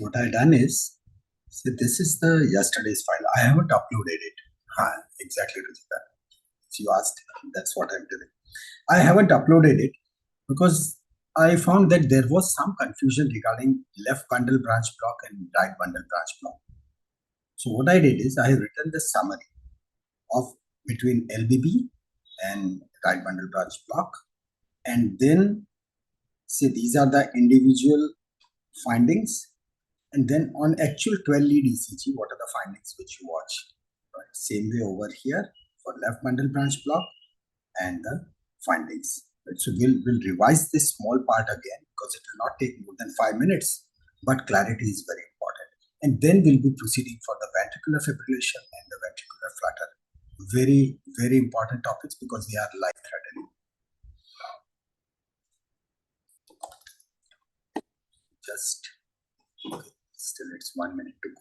what I done is, so this is the yesterday's file. I haven't uploaded it. Exactly to that. You asked, that's what I'm doing. I haven't uploaded it because I found that there was some confusion regarding left bundle branch block and right bundle branch block. So what I did is I have written the summary of between LBB and right bundle branch block, and then say these are the individual findings, and then on actual 12 lead ECG, what are the findings which you watch? Right. Same way over here for left bundle branch block and the findings. Right. So we'll revise this small part again because it will not take more than 5 minutes, but clarity is very important. And then we'll be proceeding for the ventricular fibrillation and the ventricular flutter. Very, very important topics because they are life-threatening. Just, okay, still it's 1 minute to go.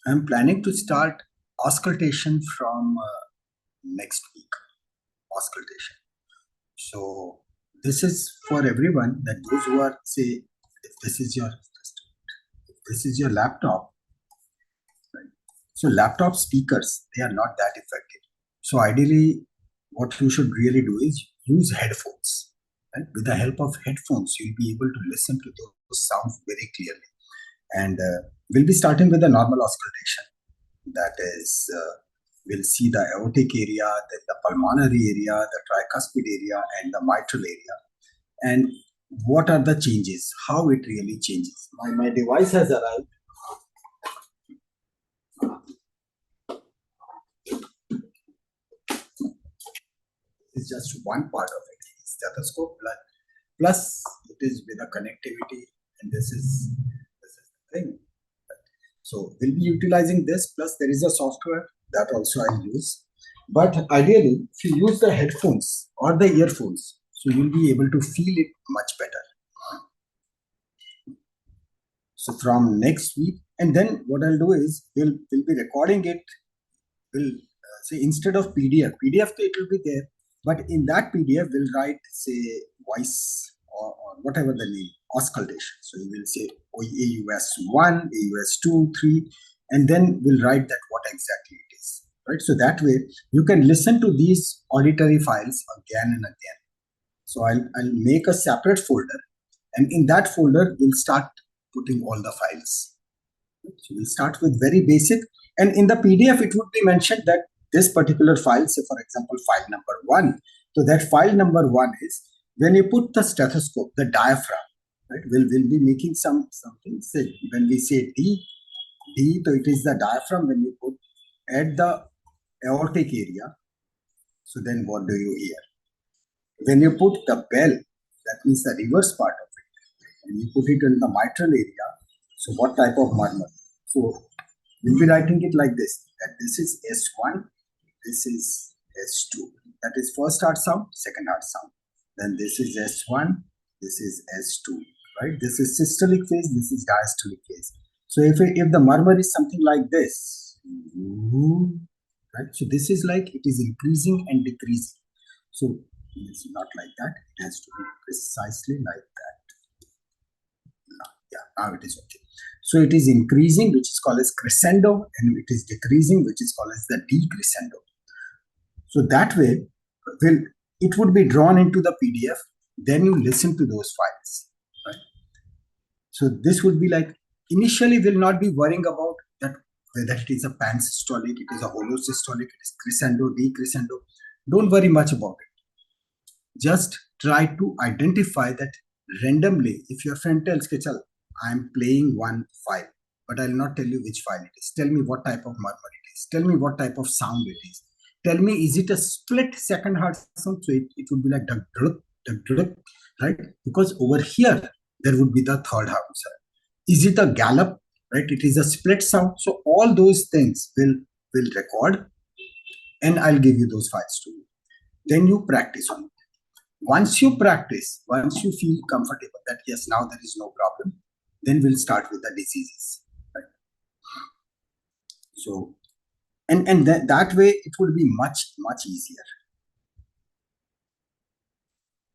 I'm planning to start auscultation from next week. Auscultation. So this is for everyone, that those who are, say, if this is your laptop, right? So laptop speakers, they are not that effective. So ideally, what you should really do is use headphones. Right? With the help of headphones, you'll be able to listen to those sounds very clearly. And we'll be starting with the normal auscultation. That is, we'll see the aortic area, then the pulmonary area, the tricuspid area, and the mitral area. And what are the changes? How it really changes. My device has arrived. It's just one part of it. Stethoscope plus it is with a connectivity, and this is the thing. So we'll be utilizing this, plus there is a software that also I'll use. But ideally, if you use the headphones or the earphones, so you'll be able to feel it much better. So from next week, and then what I'll do is we'll be recording it. We'll say instead of PDF it will be there, but in that PDF we'll write, say, voice or whatever the name, auscultation. So you will say AUS1, AUS2, 3, and then we'll write that what exactly it is. Right? So that way you can listen to these auditory files again and again. So I'll make a separate folder, and in that folder we'll start putting all the files. So we'll start with very basic, and in the PDF it would be mentioned that this particular file, say for example file number 1. So that file number 1 is when you put the stethoscope, the diaphragm, right? We'll be making something. Say when we say D, so it is the diaphragm when you put at the aortic area. So then what do you hear? When you put the bell, that means the reverse part of it, and you put it in the mitral area. So what type of murmur? So we'll be writing it like this, that this is S1, this is S2. That is first heart sound, second heart sound. Then this is S1, this is S2, right? This is systolic phase, this is diastolic phase. So if the murmur is something like this, right? So this is like it is increasing and decreasing. So it's not like that. It has to be precisely like that. Yeah, now it is okay. So it is increasing, which is called as crescendo, and it is decreasing, which is called as the decrescendo. So that way, it would be drawn into the PDF. Then you listen to those files. Right? So this would be like, initially we'll not be worrying about that whether it is a pansystolic, it is a holosystolic, it is crescendo, decrescendo. Don't worry much about it. Just try to identify that randomly. If your friend tells, I'm playing one file, but I'll not tell you which file it is. Tell me what type of murmur it is. Tell me what type of sound it is. Tell me, is it a split second heart sound? So it would be like dug, right? Because over here, there would be the third heart sound. Is it a gallop? Right? It is a split sound. So all those things will record, and I'll give you those files to you. Then you practice on it. Once you practice, once you feel comfortable that yes, now there is no problem, then we'll start with the diseases. Right? So And that way it would be much easier.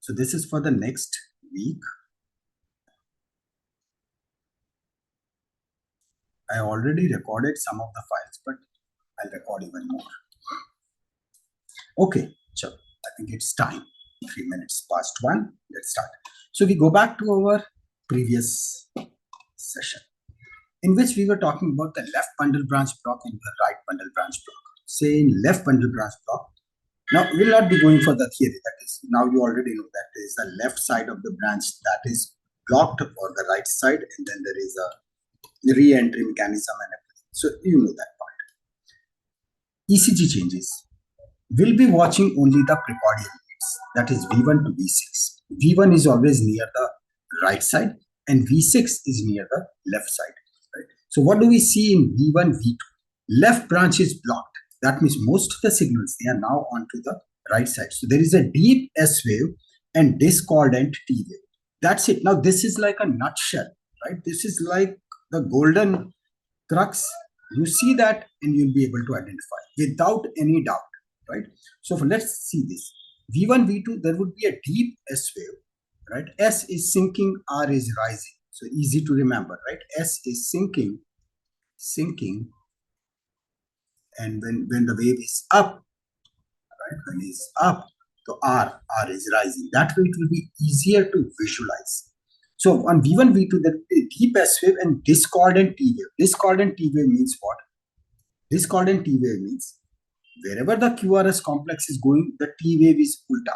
So this is for the next week. I already recorded some of the files, but I'll record even more. Okay, so I think it's time. 3 minutes past 1. Let's start. So we go back to our previous session, in which we were talking about the left bundle branch block and the right bundle branch block. Say in left bundle branch block, now we'll not be going for the theory. That is, now you already know that is the left side of the branch that is blocked, or the right side, and then there is a re-entry mechanism and everything. So you know that part. ECG changes. We'll be watching only the precordial units, that is V1 to V6. V1 is always near the right side and V6 is near the left side. Right? So what do we see in V1, V2? Left branch is blocked. That means most of the signals, they are now onto the right side. So there is a deep S wave and discordant T wave. That's it. Now this is like a nutshell, right? This is like the golden crux. You see that and you'll be able to identify without any doubt, right? So let's see this. V1, V2, there would be a deep S wave, right? S is sinking, R is rising. So easy to remember, right? S is sinking, and when the wave is up, right? When it's up, so R is rising. That way it will be easier to visualize. So on V1, V2, there is a deep S wave and discordant T wave. Discordant T wave means what? Discordant T wave means wherever the QRS complex is going, the T wave is ulta,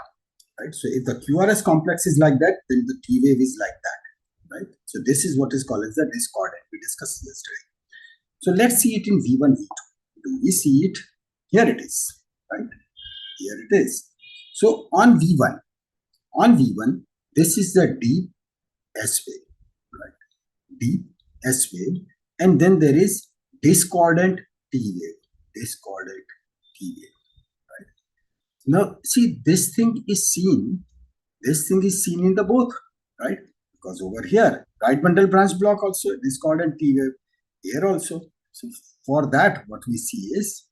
right? So if the QRS complex is like that, then the T wave is like that, right? So this is what is called as the discordant. We discussed yesterday. So let's see it in V1, V2. Do we see it? Here it is, right? Here it is. So on V1, this is the deep S wave, right? Deep S wave, and then there is discordant T wave, right? Now see, this thing is seen in the both, right? Because over here, right bundle branch block also, discordant T wave, here also. So for that, what we see is,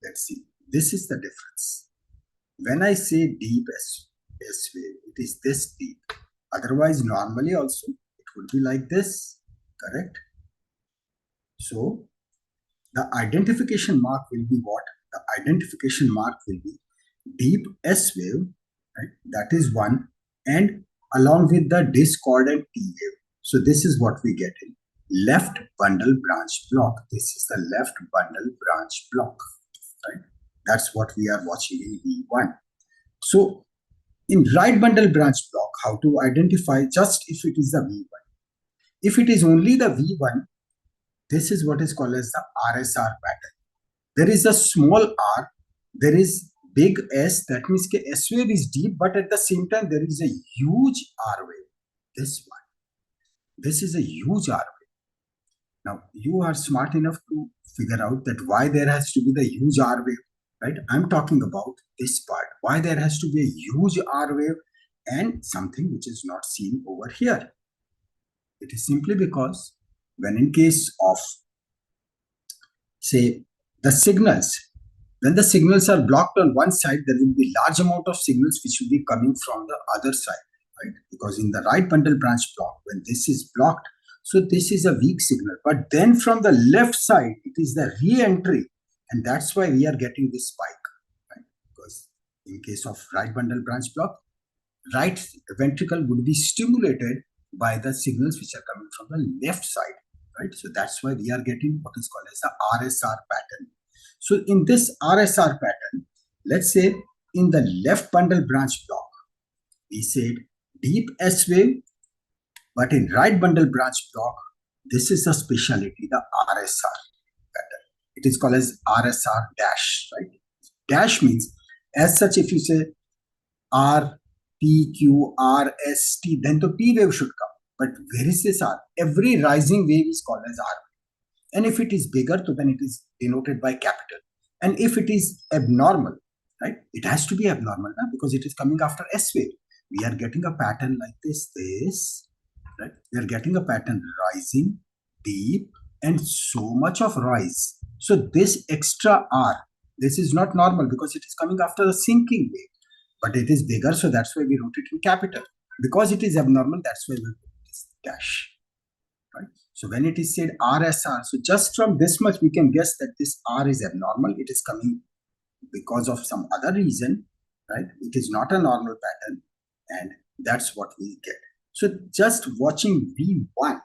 let's see, this is the difference. When I say deep S wave, it is this deep. Otherwise, normally also, it would be like this, correct? So the identification mark will be what? The identification mark will be deep S wave, right? That is one, and along with the discordant T wave. So this is what we get in left bundle branch block. This is the left bundle branch block, right? That's what we are watching in V1. So in right bundle branch block, how to identify just if it is the V1. If it is only the V1, this is what is called as the RSR pattern. There is a small r, there is big S, that means S wave is deep, but at the same time there is a huge R wave. This one. This is a huge R wave. Now you are smart enough to figure out that why there has to be the huge R wave, right? I'm talking about this part. Why there has to be a huge R wave and something which is not seen over here. It is simply because when in case of, say, the signals, when the signals are blocked on one side, there will be large amount of signals which will be coming from the other side, right? Because in the right bundle branch block, when this is blocked, so this is a weak signal. But then from the left side, it is the re-entry, and that's why we are getting this spike, right? Because in case of right bundle branch block, right ventricle would be stimulated by the signals which are coming from the left side, right? So that's why we are getting what is called as the RSR pattern. So in this RSR pattern, let's say in the left bundle branch block, we said deep S wave, but in right bundle branch block, this is a specialty, the RSR pattern. It is called as RSR dash, right? Dash means, as such, if you say R, P, Q, R, S, T, then the P wave should come. But where is this R? Every rising wave is called as R. And if it is bigger, so then it is denoted by capital. And if it is abnormal, right, it has to be abnormal because it is coming after S wave. We are getting a pattern like this, right? We are getting a pattern rising, deep, and so much of rise. So this extra R, this is not normal because it is coming after a sinking wave, but it is bigger, so that's why we wrote it in capital. Because it is abnormal, that's why we put this dash. Right? So when it is said RSR, so just from this much we can guess that this R is abnormal. It is coming because of some other reason, right? It is not a normal pattern, and that's what we get. So just watching V1,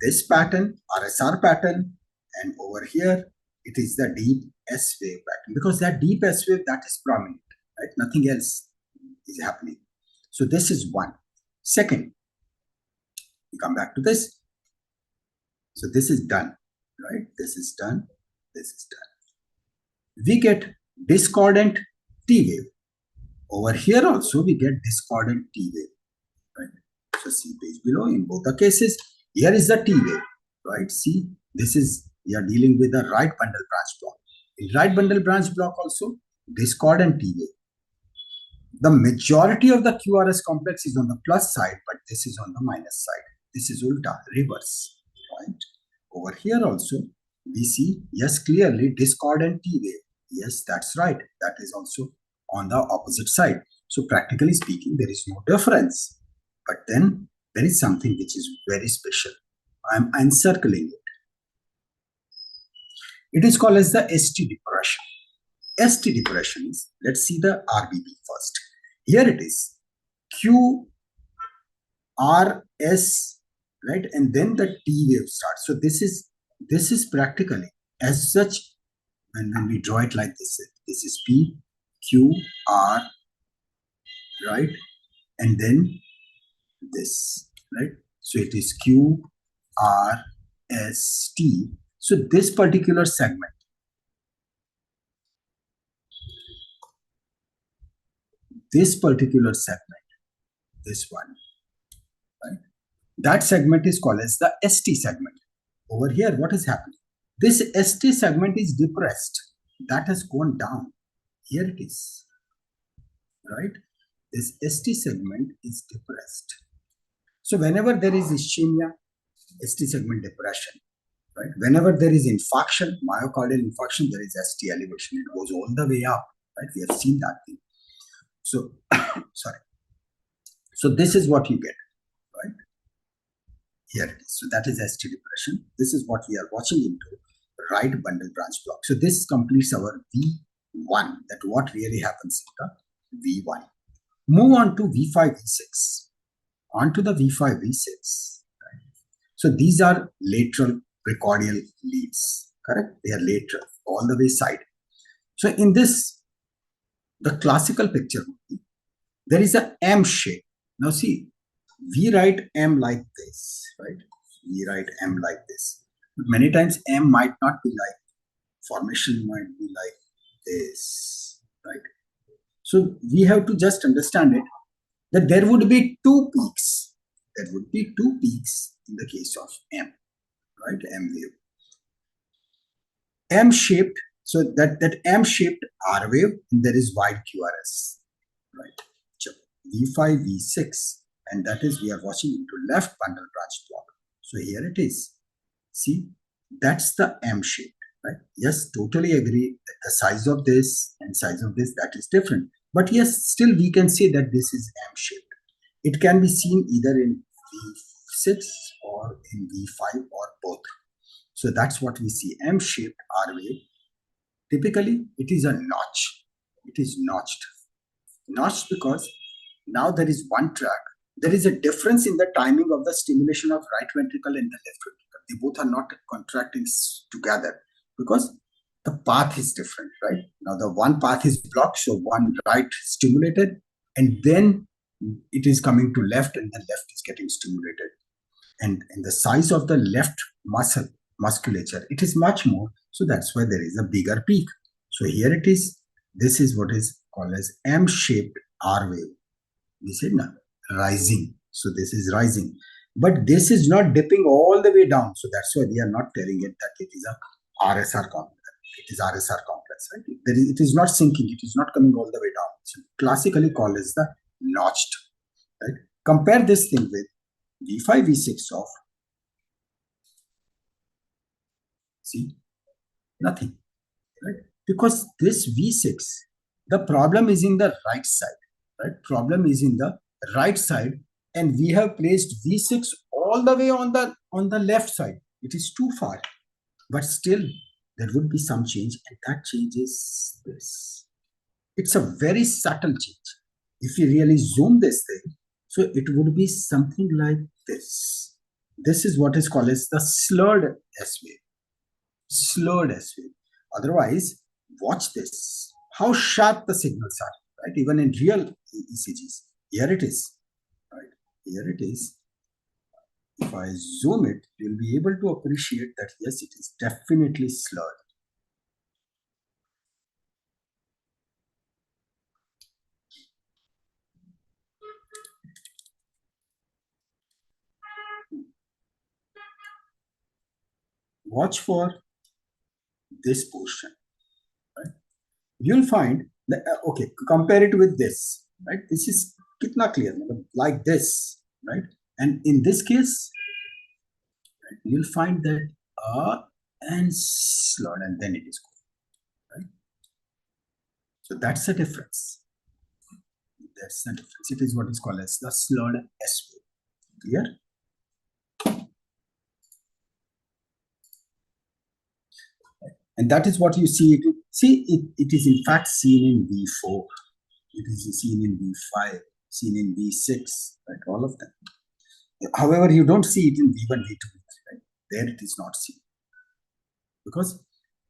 this pattern, RSR pattern, and over here, it is the deep S wave pattern, because that deep S wave, that is prominent, right? Nothing else is happening. So this is one. Second, we come back to this. So this is done, right? This is done. This is done. We get discordant T wave. Over here also we get discordant T wave, right? So see page below, in both the cases, here is the T wave, right? See, this is, we are dealing with the right bundle branch block. In right bundle branch block also, discordant T wave. The majority of the QRS complex is on the plus side, but this is on the minus side. This is ulta, reverse, right? Over here also, we see, yes, clearly discordant T wave. Yes, that's right. That is also on the opposite side. So practically speaking, there is no difference. But then there is something which is very special. I'm encircling it. It is called as the ST depression. ST depression is, let's see the RBB first. Here it is, Q, R, S, right? And then the T wave starts. So this is practically, as such, when we draw it like this is P, Q, R, right? And then this, right? So it is Q, R, S, T. So this particular segment, this one, right? That segment is called as the ST segment. Over here, what is happening? This ST segment is depressed. That has gone down. Here it is, right? This ST segment is depressed. So whenever there is ischemia, ST segment depression, right? Whenever there is infarction, myocardial infarction, there is ST elevation. It goes all the way up, right? We have seen that thing. So, sorry. So this is what you get, right? Here it is. So that is ST depression. This is what we are watching into, right bundle branch block. So this completes our V1, that what really happens in the V1. Move on to V5, V6. On to the V5, V6. Right? So these are lateral precordial leads, correct? They are lateral, all the way side. So in this, the classical picture would be, there is a M shape. Now see, we write M like this, right? We write M like this. But many times M might not be like, formation might be like this, right? So we have to just understand it, that there would be two peaks. There would be two peaks in the case of M, right? M wave. M-shaped, so that M-shaped R wave, and there is wide QRS, right? So V5, V6, and that is, we are watching into left bundle branch block. So here it is. See, that's the M-shaped, right? Yes, totally agree that the size of this and size of this, that is different. But yes, still we can say that this is M-shaped. It can be seen either in V6 or in V5 or both. So that's what we see, M-shaped R wave. Typically, it is a notch. It is notched. Notched because now there is one track. There is a difference in the timing of the stimulation of right ventricle and the left ventricle. They both are not contracting together because the path is different, right? Now the one path is blocked, so one right stimulated, and then it is coming to left, and the left is getting stimulated. And the size of the left musculature, it is much more, so that's why there is a bigger peak. So here it is. This is what is called as M-shaped R wave. We said now, rising. So this is rising. But this is not dipping all the way down. So that's why we are not telling it that it is a RSR complex. It is RSR complex, right? It is not sinking. It is not coming all the way down. So classically called as the notched, right? Compare this thing with V5, V6 of See, nothing, right? Because this V6, the problem is in the right side, right? Problem is in the right side, and we have placed V6 all the way on the left side. It is too far, but still there would be some change, and that change is this. It's a very subtle change. If you really zoom this thing, so it would be something like this. This is what is called as the slurred S wave. Slurred S wave. Otherwise, watch this. How sharp the signals are, right? Even in real ECGs. Here it is, right? Here it is. If I zoom it, you'll be able to appreciate that yes, it is definitely slurred. Watch for this portion, right? You'll find that, okay, compare it with this, right? This is kitna clear, like this, right? And in this case, right, you'll find that and slurred, and then it is good, right? So that's the difference. That's the difference. It is what is called as the slurred S wave. Clear? And that is what you see. It is in fact seen in V4. It is seen in V5, seen in V6, right? All of them. However, you don't see it in V1, V2, right? There it is not seen. Because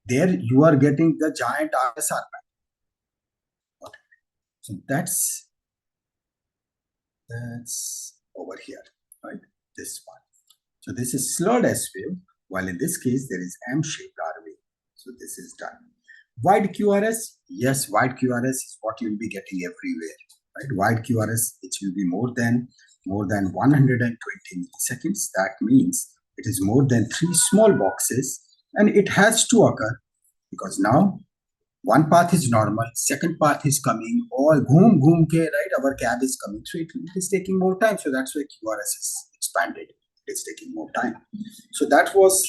there you are getting the giant RSR band. Okay. So that's over here, right? This one. So this is slurred S wave, while in this case there is M-shaped R wave. So this is done. Wide QRS, yes, wide QRS is what you'll be getting everywhere, right? Wide QRS, it will be more than 120 milliseconds. That means it is more than 3 small boxes, and it has to occur because now one path is normal, second path is coming, all ghoom ke, right? Our cab is coming, so it is taking more time. So that's why QRS is expanded. It's taking more time. So that was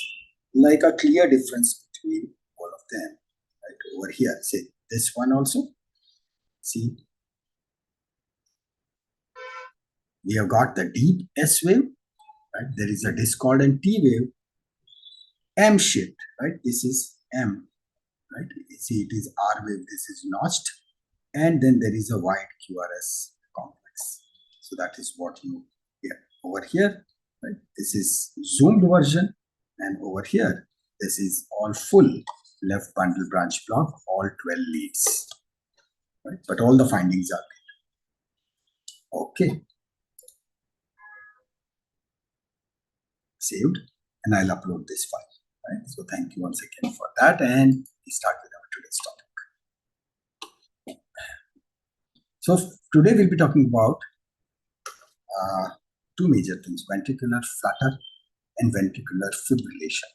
like a clear difference between all of them. Right over here, say this one also. See, we have got the deep S wave, right? There is a discordant T wave, M shaped, right? This is M, right? You see, it is R wave, this is notched, and then there is a wide QRS complex. So that is what you get over here, right? This is zoomed version, and over here, this is all full left bundle branch block, all 12 leads, right? But all the findings are good. Okay. Saved, and I'll upload this file, right? So thank you once again for that, and we start with our today's topic. So today we'll be talking about two major things: ventricular flutter and ventricular fibrillation.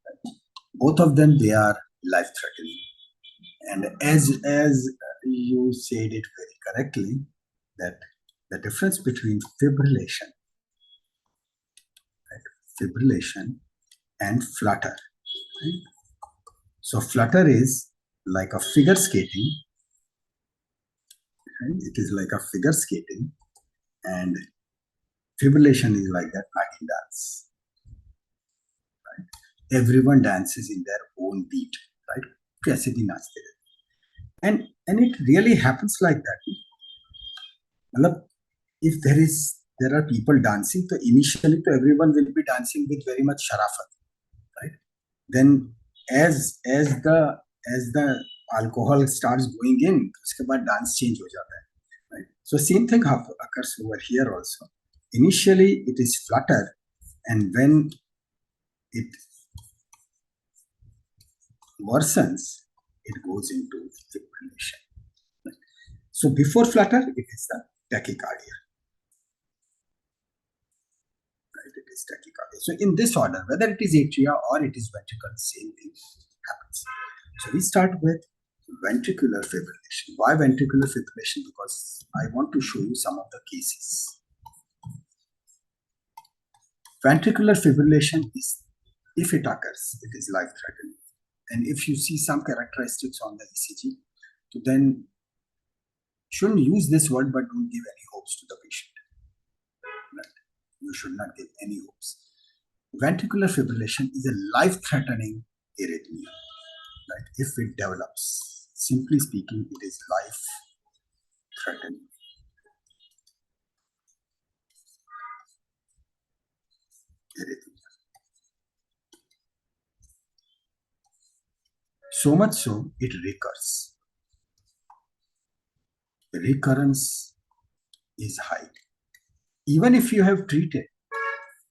Right? Both of them, they are life-threatening, and as you said it very correctly, that the difference between fibrillation and flutter. Right? So flutter is like a figure skating. Right? It is like a figure skating, and fibrillation is like that backing dance. Right? Everyone dances in their own beat, right? Kaise bhi nachte rahe. And it really happens like that. If there are people dancing, so initially to everyone will be dancing with very much sharafat, right? Then as the alcohol starts going in, uske baad dance change ho jata hai, right? So same thing occurs over here also. Initially it is flutter, and when it worsens, it goes into fibrillation. Right? So before flutter, it is the tachycardia. It is tachycardia. So in this order, whether it is atria or it is ventricle, same thing happens. So we start with ventricular fibrillation. Why ventricular fibrillation? Because I want to show you some of the cases. Ventricular fibrillation If it occurs, it is life-threatening. And if you see some characteristics on the ECG, so then shouldn't use this word, but don't give any hopes to the patient. Right? You should not give any hopes. Ventricular fibrillation is a life-threatening arrhythmia. Right? If it develops, simply speaking, it is life-threatening. Arrhythmia. So much so, it recurs. The recurrence is high. Even if you have treated,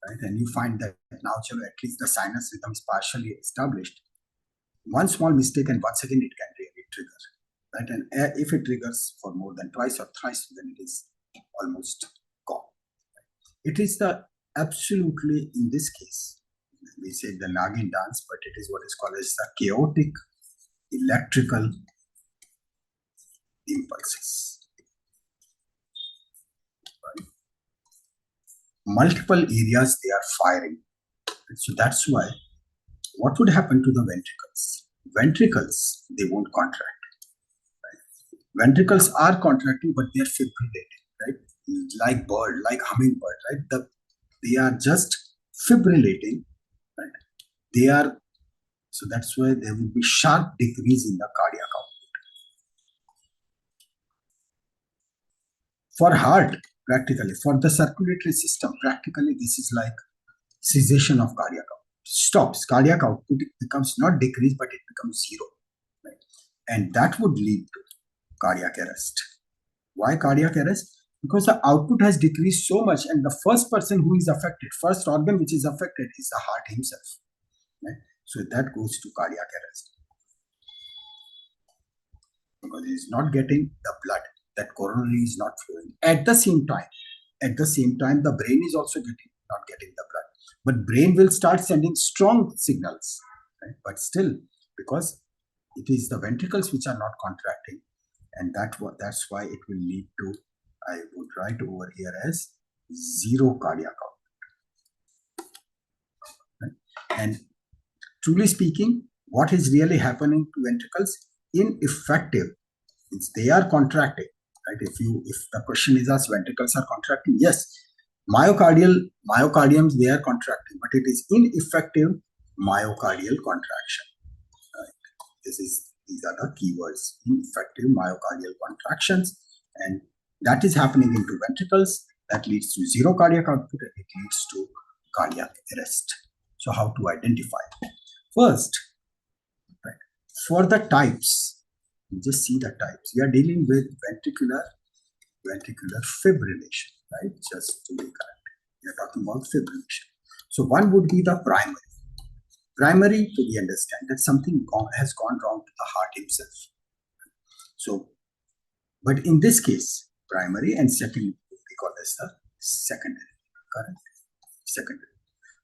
right, and you find that now at least the sinus rhythm is partially established, one small mistake and once again it can really trigger. Right? And if it triggers for more than twice or thrice, then it is almost gone. It is the absolutely, in this case, we say the Nagin dance, but it is what is called as the chaotic electrical impulses. Right? Multiple areas they are firing. So that's why what would happen to the ventricles? Ventricles, they won't contract. Right? Ventricles are contracting, but they are fibrillating, right? Like bird, like hummingbird, right? They are just fibrillating, right? They are, so that's why there will be sharp decrease in the cardiac output. For heart, practically, for the circulatory system, practically this is like cessation of cardiac output. Stops, cardiac output becomes not decreased, but it becomes zero. Right? And that would lead to cardiac arrest. Why cardiac arrest? Because the output has decreased so much, and the first person who is affected, first organ which is affected is the heart himself. Right? So that goes to cardiac arrest. Because he is not getting the blood, that coronary is not flowing. At the same time, the brain is also not getting the blood. But brain will start sending strong signals, right? But still, because it is the ventricles which are not contracting, and that's why it will lead to, I would write over here as zero cardiac output. Right? And truly speaking, what is really happening to ventricles? Ineffective, means they are contracting. Right? If the question is asked, ventricles are contracting, yes. Myocardiums, they are contracting, but it is ineffective myocardial contraction. Right? These are the keywords: ineffective myocardial contractions, and that is happening into ventricles. That leads to zero cardiac output, and it leads to cardiac arrest. So, how to identify? First, right, for the types, just see the types. We are dealing with ventricular fibrillation. Right, just to be correct, we are talking about fibrillation. So one would be the primary. Primary, to be understand that something has gone wrong to the heart himself. So, but in this case, primary, and second we call this the secondary. Correct? Secondary.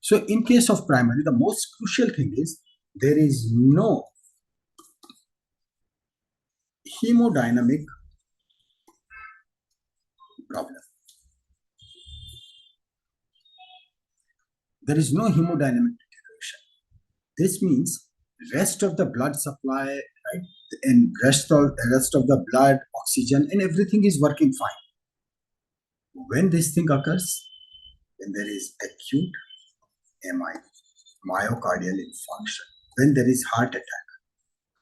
So in case of primary, the most crucial thing is there is no hemodynamic problem. There is no hemodynamic deterioration. This means rest of the blood supply, right, and rest of the blood, oxygen, and everything is working fine. When this thing occurs, when there is acute MI, myocardial infarction, when there is heart attack.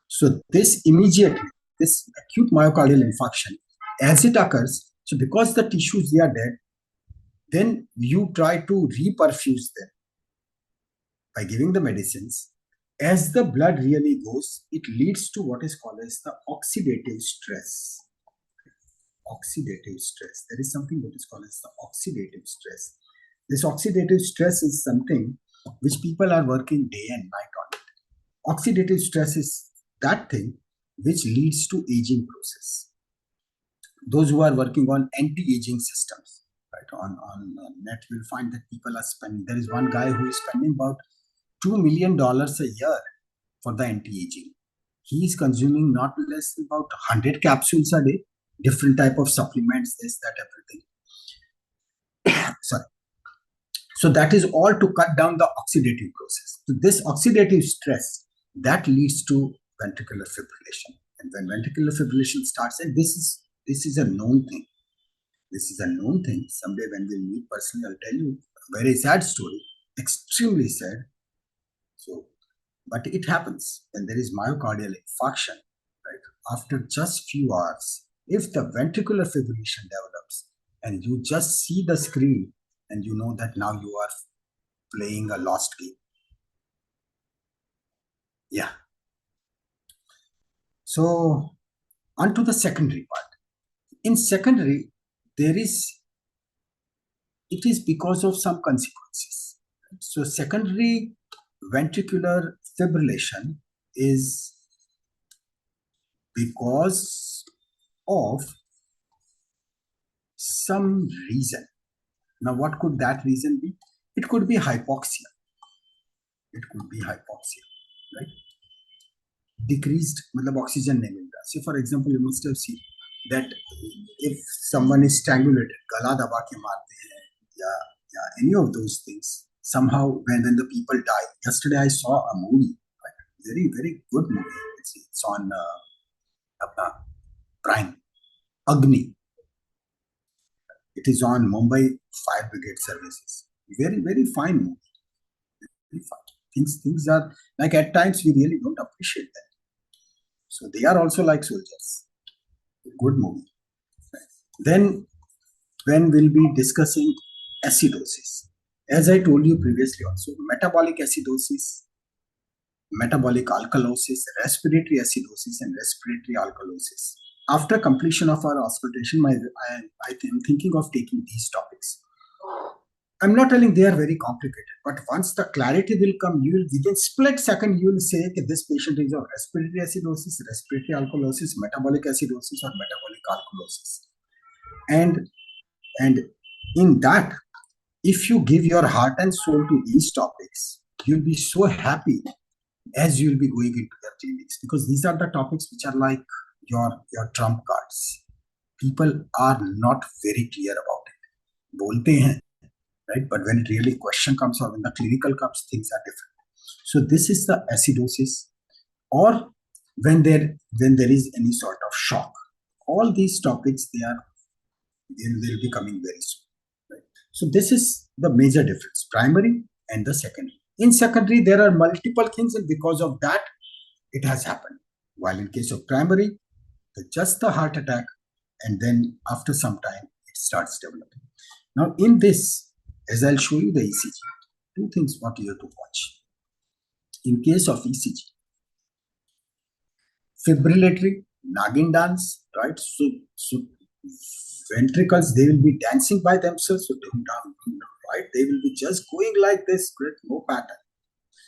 So this acute myocardial infarction, as it occurs, so because the tissues, they are dead, then you try to reperfuse them by giving the medicines. As the blood really goes, it leads to what is called as the oxidative stress. Oxidative stress. There is something that is called as the oxidative stress. This oxidative stress is something which people are working day and night on it. Oxidative stress is that thing which leads to aging process. Those who are working on anti-aging systems, right, on net, will find that people are spending, there is one guy who is spending about $2 million a year for the anti-aging. He is consuming not less than about 100 capsules a day, different type of supplements, this, that, everything. Sorry. So that is all to cut down the oxidative process. So this oxidative stress, that leads to ventricular fibrillation. And when ventricular fibrillation starts, and this is a known thing. This is a known thing. Someday when we'll meet personally, I'll tell you a very sad story, extremely sad. So, but it happens when there is myocardial infarction, right? After just few hours, if the ventricular fibrillation develops and you just see the screen and you know that now you are playing a lost game. Yeah. So, on to the secondary part. In secondary, it is because of some consequences. So secondary ventricular fibrillation is because of some reason. Now, what could that reason be? It could be hypoxia. It could be hypoxia, right? Decreased oxygen level. So, for example, you must have seen that if someone is strangulated, gala daba ke marte hain, yeah, any of those things, somehow when the people die. Yesterday I saw a movie, right? Very, very good movie. It's on Prime, Agni. It is on Mumbai Fire Brigade Services. Very, very fine movie. Very fine. Things are like, at times we really don't appreciate that. So they are also like soldiers. Good movie. Then when we'll be discussing acidosis, as I told you previously also, metabolic acidosis, metabolic alkalosis, respiratory acidosis, and respiratory alkalosis. After completion of our auscultation, I am thinking of taking these topics. I'm not telling they are very complicated, but once the clarity will come, you will within split second you will say that this patient is of respiratory acidosis, respiratory alkalosis, metabolic acidosis, or metabolic alkalosis. And in that, if you give your heart and soul to these topics, you'll be so happy as you'll be going into the clinics, because these are the topics which are like your trump cards. People are not very clear about it. Bolte hain, right? But when it really question comes or when the clinical comes, things are different. So this is the acidosis, or when there is any sort of shock. All these topics, they'll be coming very soon. Right? So this is the major difference, primary and the secondary. In secondary, there are multiple things, and because of that, it has happened. While in case of primary, just the heart attack, and then after some time, it starts developing. Now, in this, as I'll show you the ECG, two things what you have to watch. In case of ECG, fibrillatory, Nagin dance, right? So ventricles, they will be dancing by themselves, so down, right? They will be just going like this, with no pattern.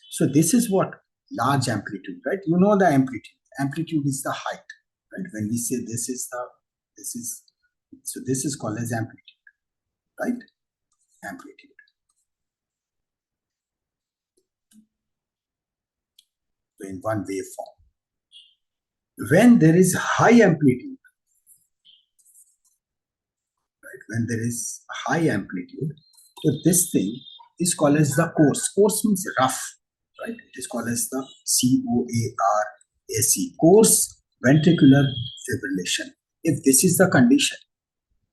So this is what large amplitude, right? You know the amplitude. Amplitude is the height, right? When we say this is called as amplitude, right? Amplitude. So in one waveform. When there is high amplitude, right? When there is high amplitude, so this thing is called as the coarse. Coarse means rough, right? It is called as the COARAC, coarse ventricular fibrillation. If this is the condition,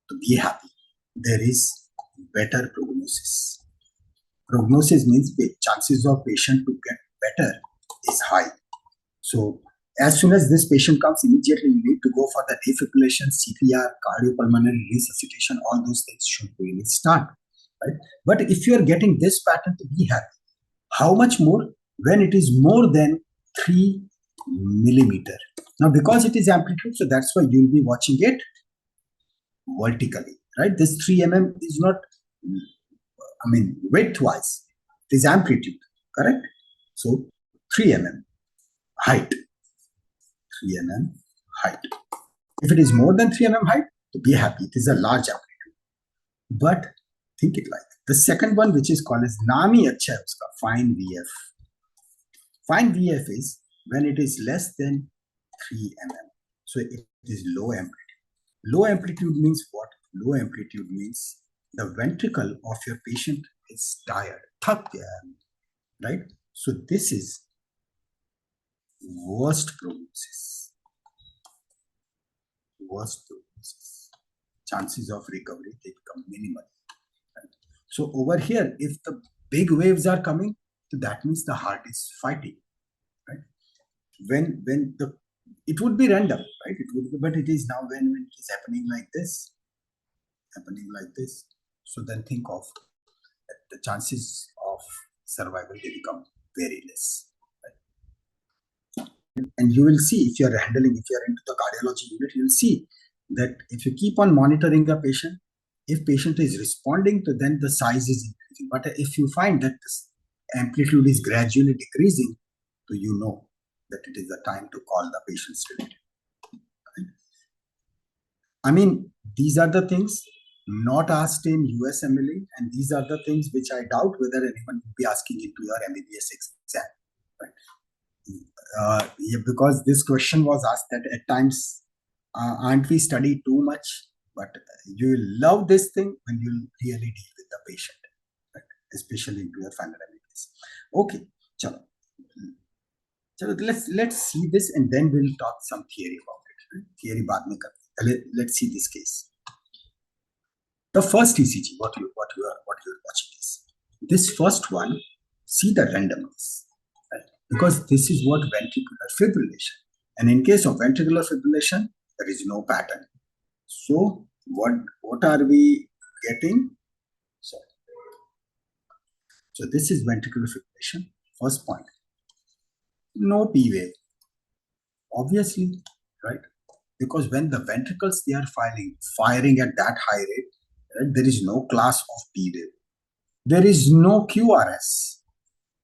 to be happy, there is better prognosis. Prognosis means the chances of patient to get better is high. So as soon as this patient comes, immediately you need to go for the defibrillation, CPR, cardiopulmonary resuscitation. All those things should really start, right? But if you are getting this pattern, to be happy, how much more when it is more than 3 millimeter. Now, because it is amplitude, so that's why you'll be watching it vertically, right? This 3 mm is not, width-wise. It is amplitude, correct? So 3 mm height. 3 mm height. If it is more than 3 mm height, to be happy, it is a large amplitude. But think it like the second one, which is called as Nami Acha, fine VF. Fine VF is when it is less than 3 mm. So it is low amplitude. Low amplitude means what? Low amplitude means the ventricle of your patient is tired. Thak gaya hai, right? So this is worst prognosis. Worst prognosis. Chances of recovery, they become minimal. Right? So over here, if the big waves are coming, so that means the heart is fighting. Right? When the it would be random, right? It would be, but it is now when it is happening like this. So then think of the chances of survival, they become very less. Right? And you will see, if you are into the cardiology unit, you will see that if you keep on monitoring a patient, if patient is responding to, then the size is increasing. But if you find that this amplitude is gradually decreasing, so you know that it is the time to call the patient straight. Right? I mean, these are the things not asked in USMLE, and these are the things which I doubt whether anyone will be asking into your MBBS exam. Right? Yeah, because this question was asked that at times, aren't we study too much? But you love this thing when you really deal with the patient, right? Especially into your final MBBS. Okay, chalo. Let's see this, and then we'll talk some theory about it. Right? Theory baad mein karte. Let's see this case. The first ECG, what you are watching is this first one. See the randomness, right? Because this is what ventricular fibrillation, and in case of ventricular fibrillation, there is no pattern. So what are we getting? So this is ventricular fibrillation. First point. No P wave, obviously, right? Because when the ventricles, they are firing at that high rate, right, there is no class of P wave. There is no QRS.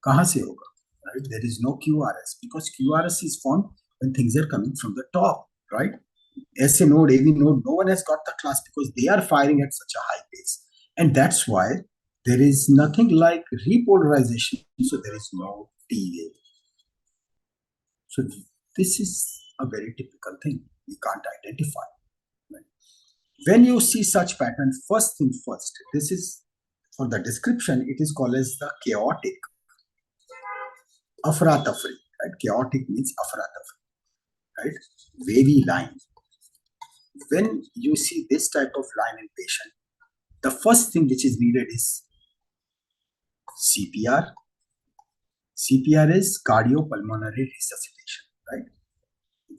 Kahan se hoga? Right? There is no QRS, because QRS is formed when things are coming from the top, right? SA node, AV node, no one has got the class because they are firing at such a high pace. And that's why there is nothing like repolarization, so there is no P wave. So this is a very typical thing we can't identify. Right? When you see such pattern, first thing first, this is for the description, it is called as the chaotic afra-tafri. Right? Chaotic means afra-tafri, right? Wavy line. When you see this type of line in patient, the first thing which is needed is CPR. CPR is cardiopulmonary resuscitation, right?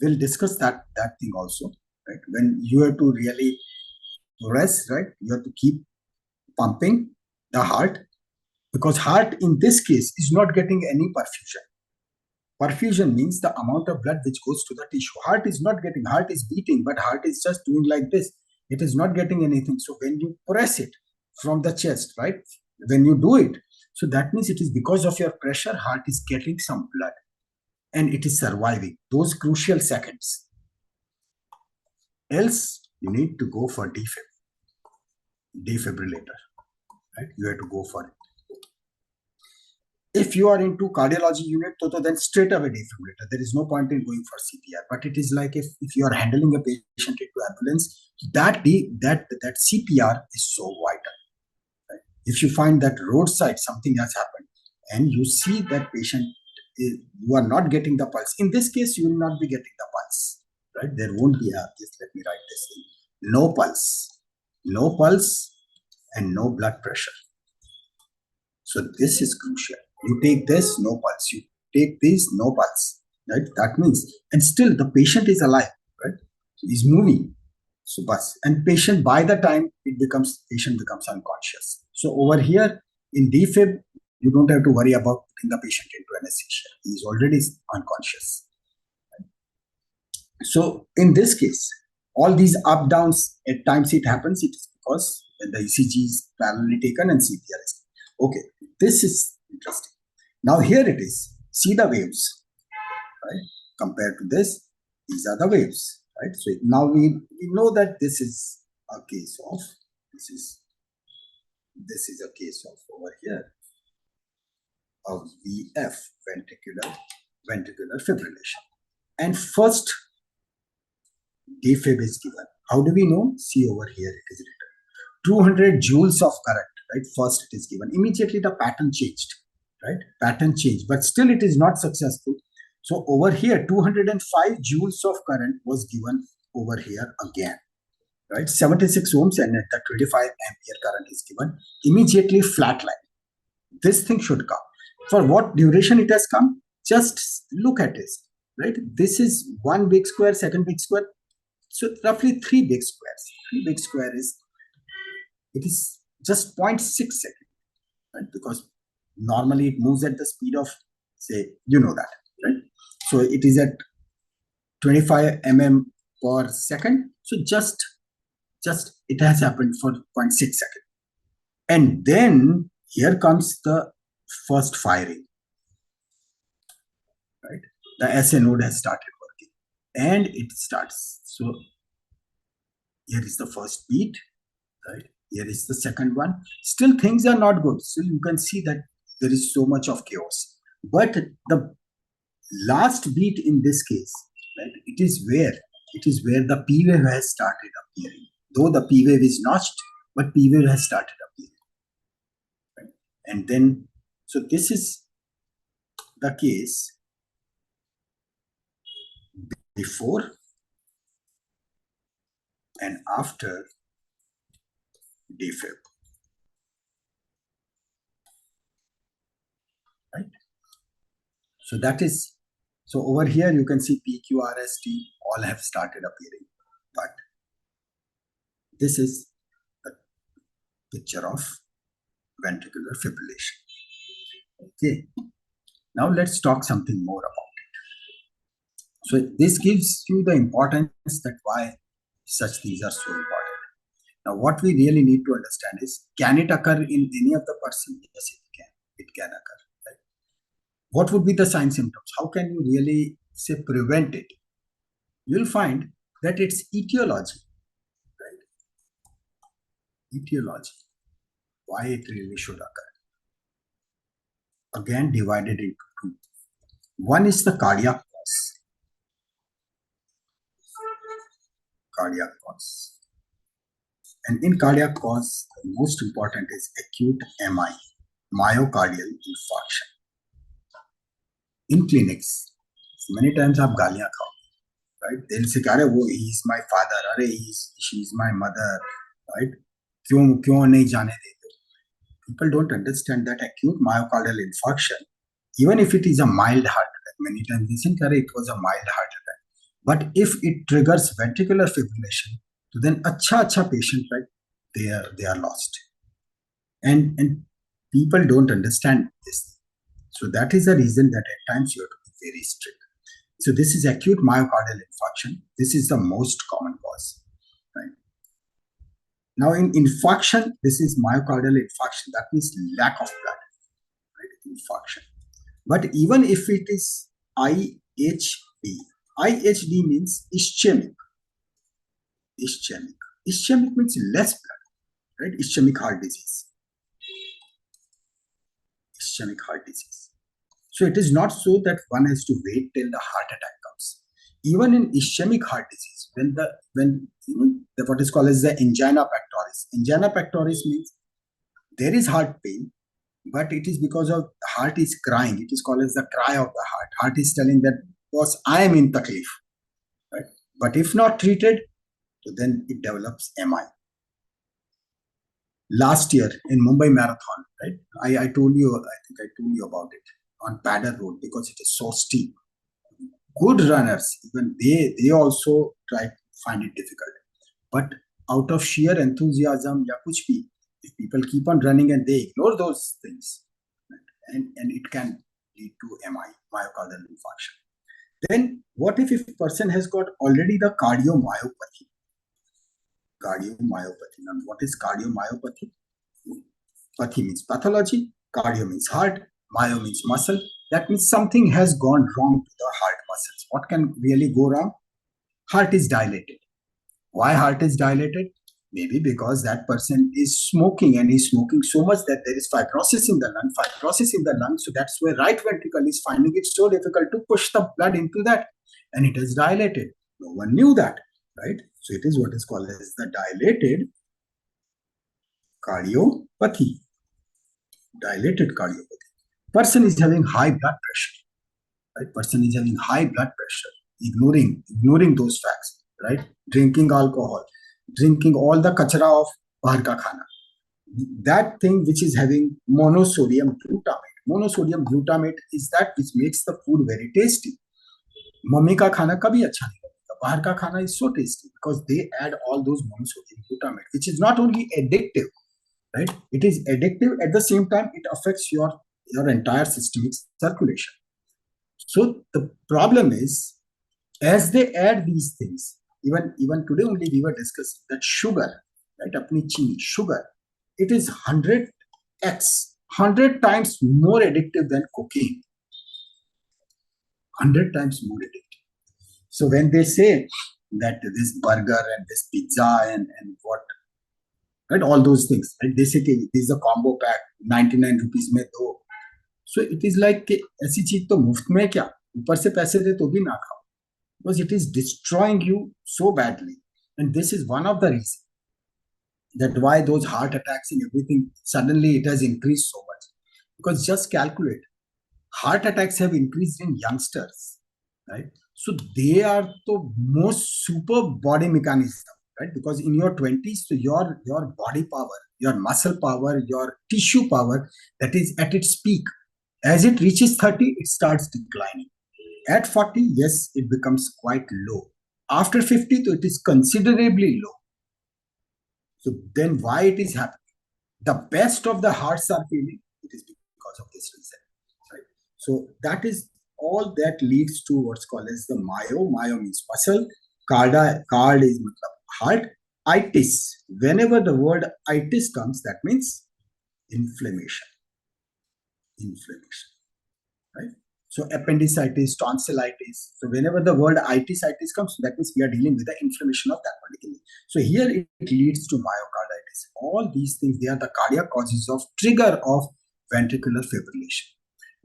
We'll discuss that thing also, right? When you have to really rest, right? You have to keep pumping the heart, because heart in this case is not getting any perfusion. Perfusion means the amount of blood which goes to the tissue. Heart is not getting, heart is beating, but heart is just doing like this. It is not getting anything. So when you press it from the chest, right? When you do it, so that means it is because of your pressure, heart is getting some blood and it is surviving those crucial seconds. Else, you need to go for defibrillator, right? You have to go for it. If you are into cardiology unit, then straight away defibrillator. There is no point in going for CPR. But it is like if you are handling a patient into ambulance, that CPR is so vital. Right? If you find that roadside something has happened and you see that patient, you are not getting the pulse. In this case, you will not be getting the pulse. Right? There won't be just let me write this in. No pulse, and no blood pressure. So this is crucial. You take this, no pulse. You take this, no pulse. Right? That means, and still the patient is alive, right? So he's moving. So bus. And patient, by the time patient becomes unconscious. So over here in defib, you don't have to worry about putting the patient into anesthesia. He is already unconscious. Right? So in this case, all these up downs, at times it happens. It is because when the ECG is parallelly taken and CPR is. Okay, this is interesting. Now here it is. See the waves, right? Compared to this, these are the waves, right? So now we know that this is a case of this is a case of over here of VF, ventricular fibrillation. And first defib is given. How do we know? See over here, it is written 200 joules of current. right? First it is given. Immediately the pattern changed, right? Pattern changed, but still it is not successful. So over here, 205 joules of current was given over here again, right? 76 ohms and the 25 ampere current is given. Immediately flatline. This thing should come. For what duration it has come? Just look at this, right? This is one big square, second big square. So roughly 3 big squares. 3 big square is, it is just 0.6 seconds, right? Because normally it moves at the speed of, say, you know that, right? So it is at 25 mm per second. So just it has happened for 0.6 seconds. And then here comes the first firing, right? The SA node has started working and it starts. So here is the first beat, right? Here is the second one. Still things are not good. So you can see that there is so much of chaos. But the last beat in this case, right? It is where the P wave has started appearing. Though the P wave is notched, but P wave has started appearing. Right? And then, so this is the case before and after defib. Right? So that is, so over here you can see PQ, RST all have started appearing, but this is a picture of ventricular fibrillation. Okay, now let's talk something more about it. So this gives you the importance that why such things are so important. Now what we really need to understand is, can it occur in any of the person? Yes, it can occur. Right? What would be the sign symptoms? How can you really say prevent it? You'll find that it's etiology, right? Etiology, why it really should occur. Again, divided into two. One is the cardiac cause. Cardiac cause. And in cardiac cause, the most important is acute MI, myocardial infarction. In clinics, many times आप गालियाँ खाओ, right? They'll say, "अरे वो he is my father, अरे she is my mother, right? क्यों नहीं जाने देते?" People don't understand that acute myocardial infarction, even if it is a mild heart attack, many times they think, "अरे it was a mild heart attack," but if it triggers ventricular fibrillation, so then अच्छा patient, right? They are lost, and people don't understand this. So that is the reason that at times you have to be very strict. So this is acute myocardial infarction. This is the most common cause, right? Now in infarction, this is myocardial infarction. That means lack of blood, right? Infarction. But even if it is IHD, IHD means ischemic. Ischemic means less blood, right? Ischemic heart disease. Ischemic heart disease. So it is not so that one has to wait till the heart attack comes. Even in ischemic heart disease, when what is called as the angina pectoris. Angina pectoris means there is heart pain, but it is because of the heart is crying. It is called as the cry of the heart. Heart is telling that, boss, I am in taklif, right? But if not treated, so then it develops MI. Last year in Mumbai Marathon, right? I told you about it on Padder Road because it is so steep. Good runners, even they also find it difficult. But out of sheer enthusiasm, ya kuch bhi, if people keep on running and they ignore those things, right? and it can lead to MI, myocardial infarction. Then what if a person has got already the cardiomyopathy? Cardiomyopathy. Now, what is cardiomyopathy? Pathy means pathology, cardio means heart, myo means muscle. That means something has gone wrong to the heart muscles. What can really go wrong? Heart is dilated. Why heart is dilated? Maybe because that person is smoking and he's smoking so much that there is fibrosis in the lung. So that's where right ventricle is finding it so difficult to push the blood into that, and it is dilated. No one knew that, right? So it is what is called as the dilated cardiopathy, dilated cardiopathy. Person is having high blood pressure, right? Person is having high blood pressure, ignoring those facts, right? Drinking alcohol, drinking all the kachra of bahar ka khana. That thing which is having monosodium glutamate. Monosodium glutamate is that which makes the food very tasty. Mummy का खाना कभी अच्छा नहीं लगेगा, बाहर का खाना is so tasty because they add all those monosodium glutamate, which is not only addictive, right? It is addictive at the same time it affects your entire systemic circulation. So the problem is, as they add these things, even today only we were discussing that sugar, right? Apni chini, sugar, it is 100 times more addictive than cocaine. 100 times more addictive. So when they say that this burger and this pizza and what, right, all those things, right? They say this is a combo pack, 99 rupees mein do. So it is like कि ऐसी चीज तो मुफ्त में क्या, ऊपर से पैसे दे तो भी ना खाओ, because it is destroying you so badly. And this is one of the reasons that why those heart attacks and everything suddenly it has increased so much. Because just calculate, heart attacks have increased in youngsters, right? So they are the most super body mechanism, right? Because in your 20s, so your body power, your muscle power, your tissue power, that is at its peak. As it reaches 30, it starts declining. At 40, yes, it becomes quite low. After 50, so it is considerably low. So then why it is happening? The best of the hearts are failing. It is because of this reason, right? So that is all that leads to what's called as the myo. Myo means muscle. Card is heart. Itis. Whenever the word itis comes, that means inflammation. Inflammation, right? So appendicitis, tonsillitis. So whenever the word itis comes, that means we are dealing with the inflammation of that particular. So here it leads to myocarditis. All these things, they are the cardiac causes of trigger of ventricular fibrillation.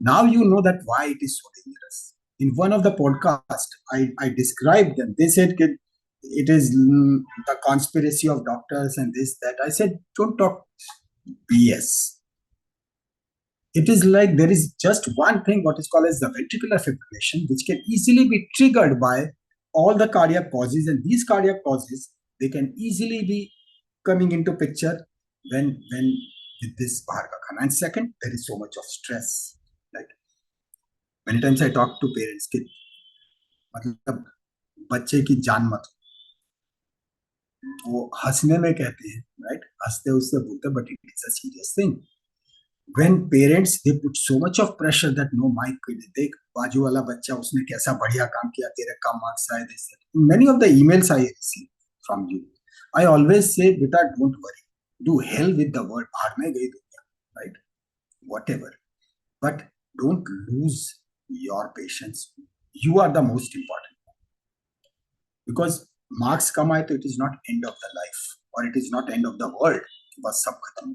Now you know that why it is so dangerous. In one of the podcasts, I described them. They said it is the conspiracy of doctors and this, that. I said, don't talk BS. It is like there is just one thing, what is called as the ventricular fibrillation, which can easily be triggered by all the cardiac causes. And these cardiac causes, they can easily be coming into picture when with this bahar ka khana. And second, there is so much of stress. Right? Many times I talk to parents कि मतलब बच्चे की जान मत, वो हंसने में कहते हैं, right? हंसते उससे बोलते, but it is a serious thing. When parents, they put so much of pressure that no, my kid, देख बाजू वाला बच्चा उसने कैसा बढ़िया काम किया, तेरे कम marks आए, this. Many of the emails I receive from you, I always say, beta, don't worry, do hell with the word बाहर में गई दुनिया, right? Whatever, but don't lose your patience. You are the most important, because marks कम आए तो it is not end of the life, or it is not end of the world. बस सब खत्म.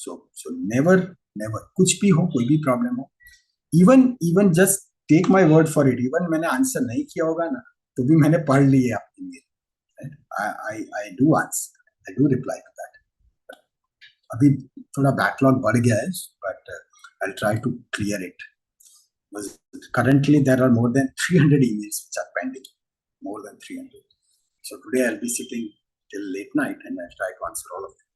So never, कुछ भी हो, कोई भी प्रॉब्लम हो, even just take my word for it, even मैंने आंसर नहीं किया होगा ना, तो भी मैंने पढ़ लिए आपके mail, I do answer, I do reply to that. अभी थोड़ा backlog बढ़ गया है, but I'll try to clear it. Because currently there are more than 300 emails which are pending, more than 300. So today I'll be sitting till late night and I'll try to answer all of them.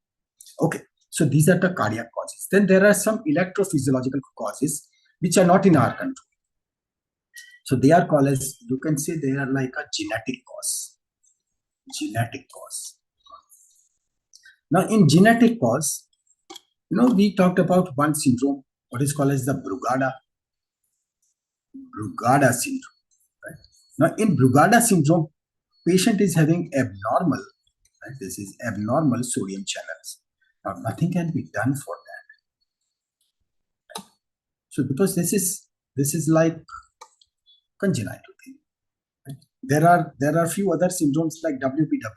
Okay. So these are the cardiac causes. Then there are some electrophysiological causes which are not in our control. So they are called as, you can say they are like a genetic cause. Genetic cause. Now in genetic cause, we talked about one syndrome, what is called as the Brugada syndrome. Right? Now in Brugada syndrome, patient is having abnormal, right? This is abnormal sodium channels. Now, nothing can be done for that. So, because this is like congenital thing. Right? There are few other syndromes like WPW,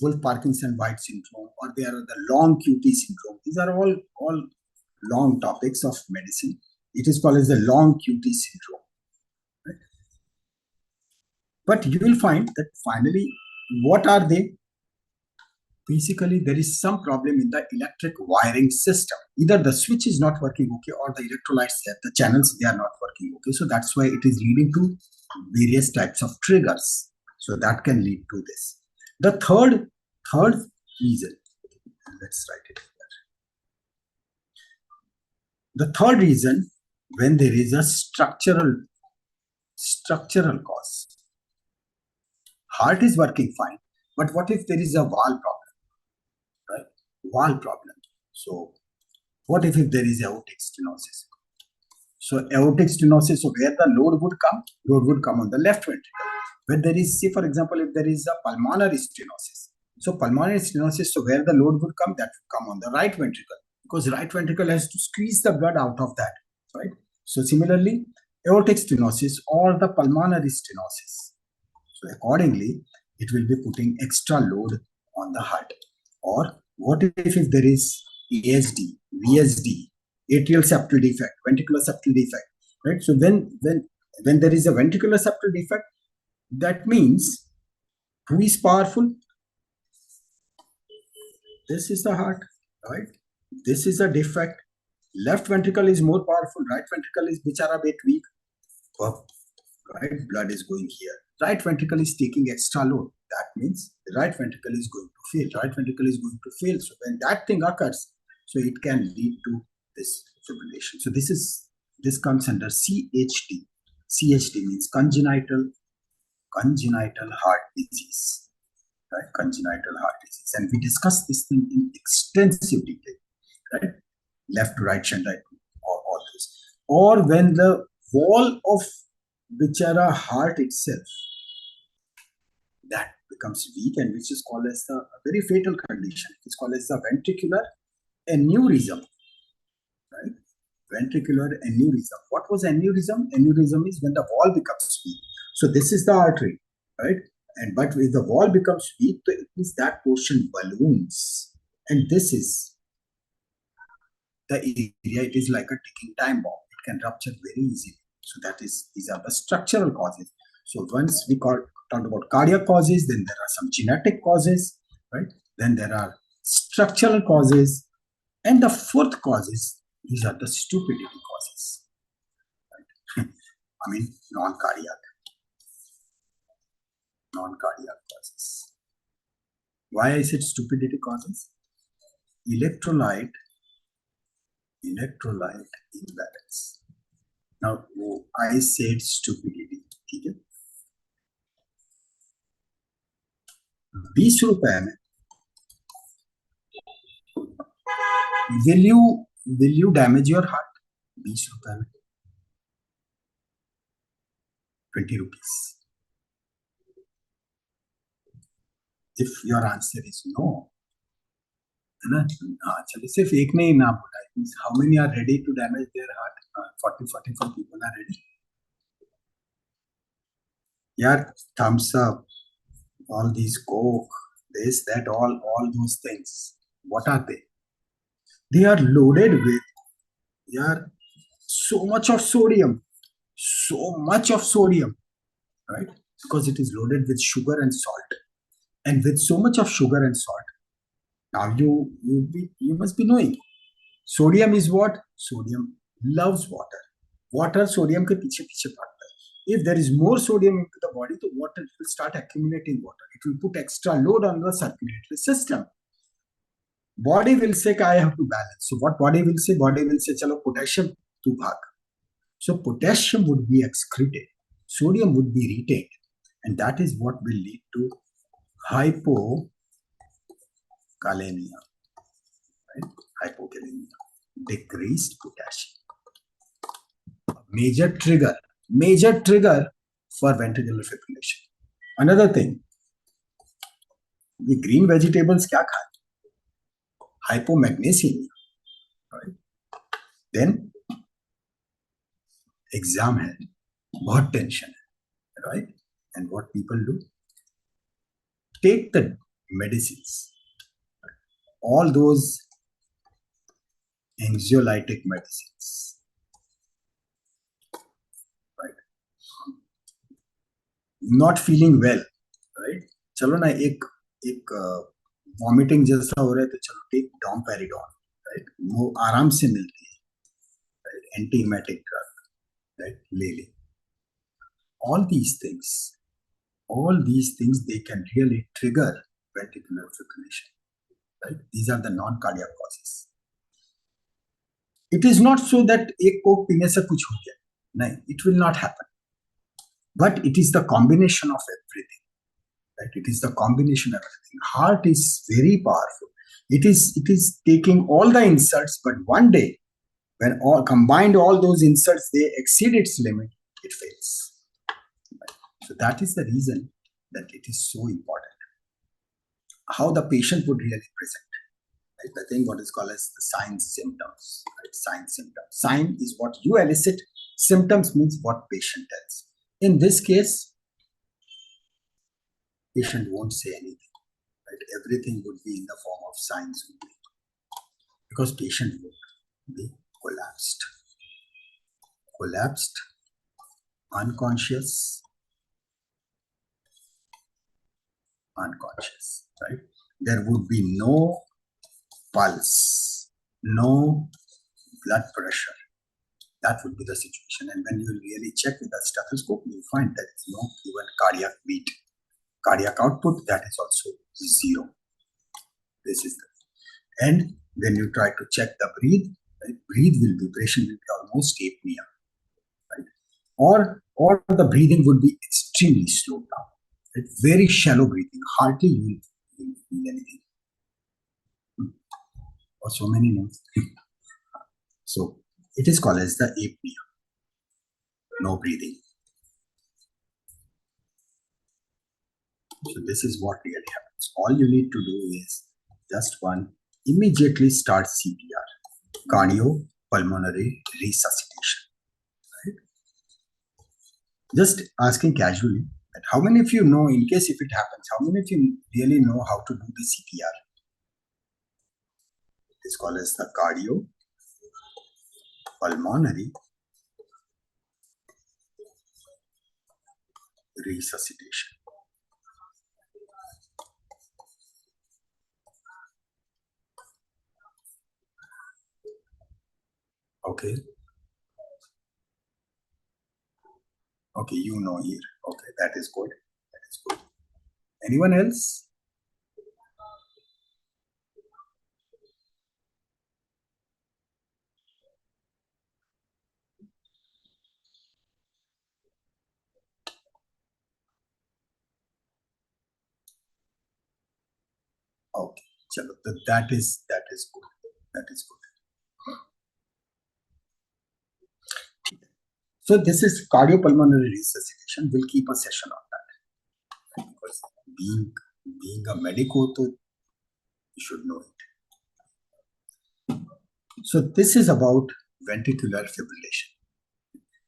Wolff-Parkinson-White syndrome, or there are the long QT syndrome. These are all long topics of medicine. It is called as the long QT syndrome. Right? But you will find that finally, what are they? basically there is some problem in the electric wiring system. Either the switch is not working okay, or the electrolytes, the channels, they are not working okay. So that's why it is leading to various types of triggers. So that can lead to this. The third reason, let's write it here. The third reason, when there is a structural cause. Heart is working fine, but what if there is a valve problem, right? Valve problem. So what if there is aortic stenosis? So aortic stenosis, so where the load would come? Load would come on the left ventricle. When there is, say for example, if there is a pulmonary stenosis, so pulmonary stenosis, so where the load would come? That would come on the right ventricle, because right ventricle has to squeeze the blood out of that, right? So similarly, aortic stenosis or the pulmonary stenosis. So accordingly, it will be putting extra load on the heart. Or what if there is ASD, VSD, atrial septal defect, ventricular septal defect, right? So when there is a ventricular septal defect, that means who is powerful? This is the heart, right? This is a defect. Left ventricle is more powerful. Right ventricle is bichara bit weak. Right, blood is going here. Right ventricle is taking extra load. That means the right ventricle is going to fail. Right ventricle is going to fail. So when that thing occurs, so it can lead to this fibrillation. So this comes under CHD. CHD means congenital heart disease. Right, congenital heart disease, and we discussed this thing in extensive detail. Right, left to right shunt, right, or all this. Or when the wall of bichara heart itself, that becomes weak, and which is called as a very fatal condition. It's called as the ventricular aneurysm, right? Ventricular aneurysm. What was aneurysm? Aneurysm is when the wall becomes weak. So this is the artery, right? But if the wall becomes weak, it means that portion balloons, and this is the area. It is like a ticking time bomb. It can rupture very easily. So these are the structural causes. So once we talked about cardiac causes, then there are some genetic causes, right? Then there are structural causes, and the fourth causes, these are the stupidity causes, right? I mean, non-cardiac causes. Why I said stupidity causes? Electrolyte imbalance. Now I said stupidity. ठीक है? 20 रुपए में will you damage your heart? 20 रुपए में 20 rupees. If your answer is no, है ना? चलिए सिर्फ एक ने ही ना बोला. It means how many are ready to damage their heart? 44 people are ready. Yeah, thumbs up. All these Coke, this, that, all those things. What are they? They are loaded with, so much of sodium, right? Because it is loaded with sugar and salt. And with so much of sugar and salt, now you must be knowing, sodium is what? Sodium loves water. Water sodium ke piche bhagta hai. If there is more sodium into the body, the water will start accumulating water. It will put extra load on the circulatory system. Body will say, I have to balance. So what body will say? Body will say, chalo potassium tu bhag. So potassium would be excreted. Sodium would be retained. And that is what will lead to hypokalemia. Right? Hypokalemia. Decreased potassium. Major trigger for ventricular fibrillation. Another thing, the green vegetables kya खाए? Hypomagnesemia, right? Then exam hai, bahut tension hai, right? And what people do? Take the medicines, all those anxiolytic medicines, right? Not feeling well, right? चलो ना एक vomiting जैसा हो रहा है तो चलो टेक डॉम्पेरिडॉन, राइट, वो आराम से मिलती है, राइट, एंटीमेटिक ड्रग, राइट, ले ले. All these things, they can really trigger ventricular fibrillation, right? These are the non-cardiac causes. It is not so that एक कोक पीने से कुछ हो गया, नहीं, it will not happen. But it is the combination of everything, right? It is the combination of everything. Heart is very powerful. It is taking all the insults, but one day, when all those insults, they exceed its limit, it fails. Right? So that is the reason that it is so important. How the patient would really present. Right? The thing what is called as the signs, symptoms. Right? Signs, symptoms. Sign is what you elicit. Symptoms means what patient tells. In this case, patient won't say anything. Right? Everything would be in the form of signs only, because patient would be collapsed, unconscious, right? There would be no pulse, no blood pressure. That would be the situation. And when you really check with the stethoscope, you find that there is no even cardiac beat. Cardiac output, that is also zero. This is the. And when you try to check the breathe, right, patient will be almost apnea, right? Or the breathing would be extremely slowed down. Right? Very shallow breathing. Hardly you will feel anything. Or so many names. So it is called as the apnea. No breathing. So this is what really happens. All you need to do is just immediately start CPR, cardiopulmonary resuscitation. Right? Just asking casually that how many of you know, in case if it happens, how many of you really know how to do the CPR? It is called as the cardiopulmonary resuscitation. Okay. Okay, you know here. Okay, that is good. That is good. Anyone else? Okay, chalo, that is good. That is good. So this is cardiopulmonary resuscitation. We'll keep a session on that, because being a medico, you should know it. So this is about ventricular fibrillation.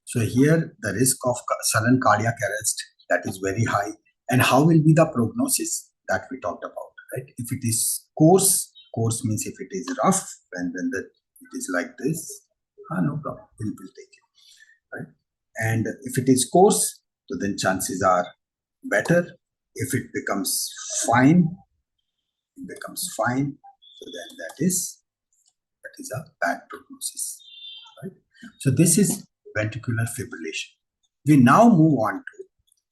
So here the risk of sudden cardiac arrest, that is very high. And how will be the prognosis that we talked about, right? If it is coarse means if it is rough, and then it is like this, no problem, we'll take it, right? And if it is coarse, so then chances are better. If it becomes fine, so then that is a bad prognosis, right? So this is ventricular fibrillation. We now move on to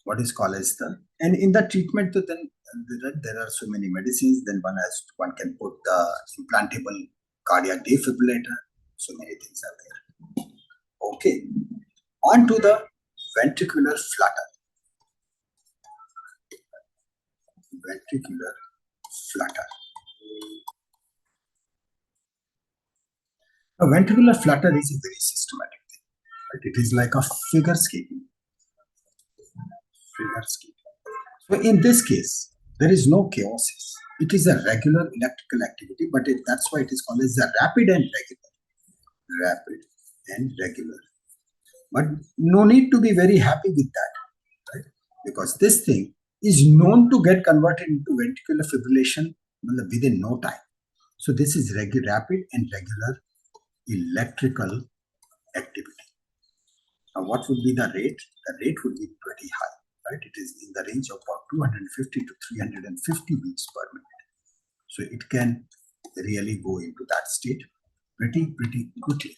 what is called as and in the treatment, then there are so many medicines. Then one can put the implantable cardiac defibrillator. So many things are there. Okay, on to the ventricular flutter. Ventricular flutter. A ventricular flutter is a very systematic thing. Right? It is like a figure skating. So in this case, there is no chaos. It is a regular electrical activity, but that's why it is called as the rapid and regular. Rapid and regular. But no need to be very happy with that, right? Because this thing is known to get converted into ventricular fibrillation within no time. So this is rapid and regular electrical activity. Now, what would be the rate? The rate would be pretty high, right? It is in the range of about 250 to 350 beats per minute. So it can really go into that state pretty quickly.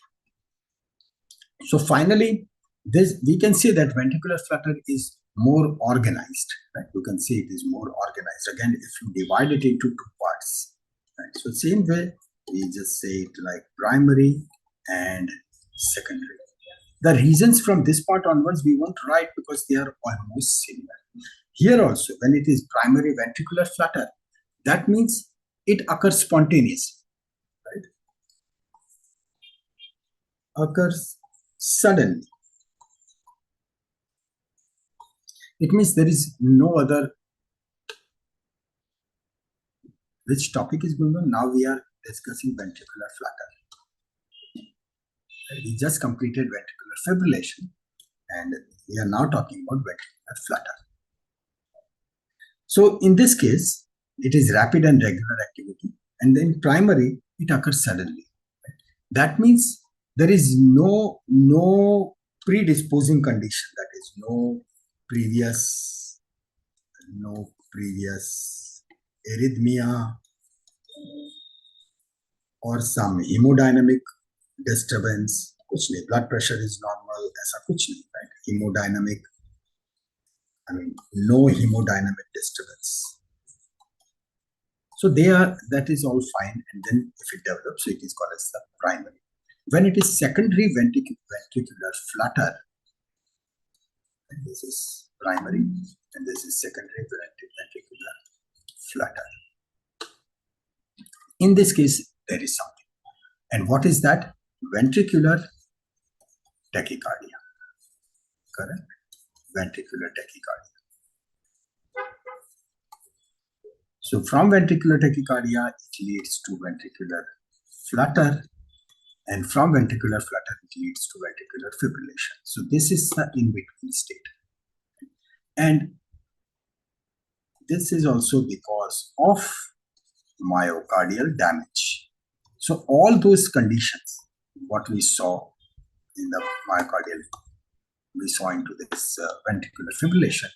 So finally, this we can say that ventricular flutter is more organized. Right? You can say it is more organized. Again, if you divide it into two parts. Right? So same way, we just say it like primary and secondary. The reasons from this part onwards we won't write because they are almost similar. Here also, when it is primary ventricular flutter, that means it occurs spontaneously, right? Occurs suddenly. It means there is no other. Which topic is going on? Now we are discussing ventricular flutter. We just completed ventricular fibrillation and we are now talking about ventricular flutter. So in this case, it is rapid and regular activity, and then primary, it occurs suddenly. Right? That means there is no predisposing condition, that is no previous arrhythmia or some hemodynamic disturbance. कुछ नहीं, blood pressure is normal, ऐसा कुछ नहीं, right? Hemodynamic, no hemodynamic disturbance. So that is all fine, and then if it develops, it is called as the primary. When it is secondary ventricular flutter, and this is primary and this is secondary ventricular flutter. In this case, there is something. And what is that? Ventricular tachycardia. Correct? Ventricular tachycardia. So from ventricular tachycardia, it leads to ventricular flutter, and from ventricular flutter, it leads to ventricular fibrillation. So this is the in-between state. And this is also because of myocardial damage. So all those conditions, what we saw in the myocardial, we saw into this ventricular fibrillation,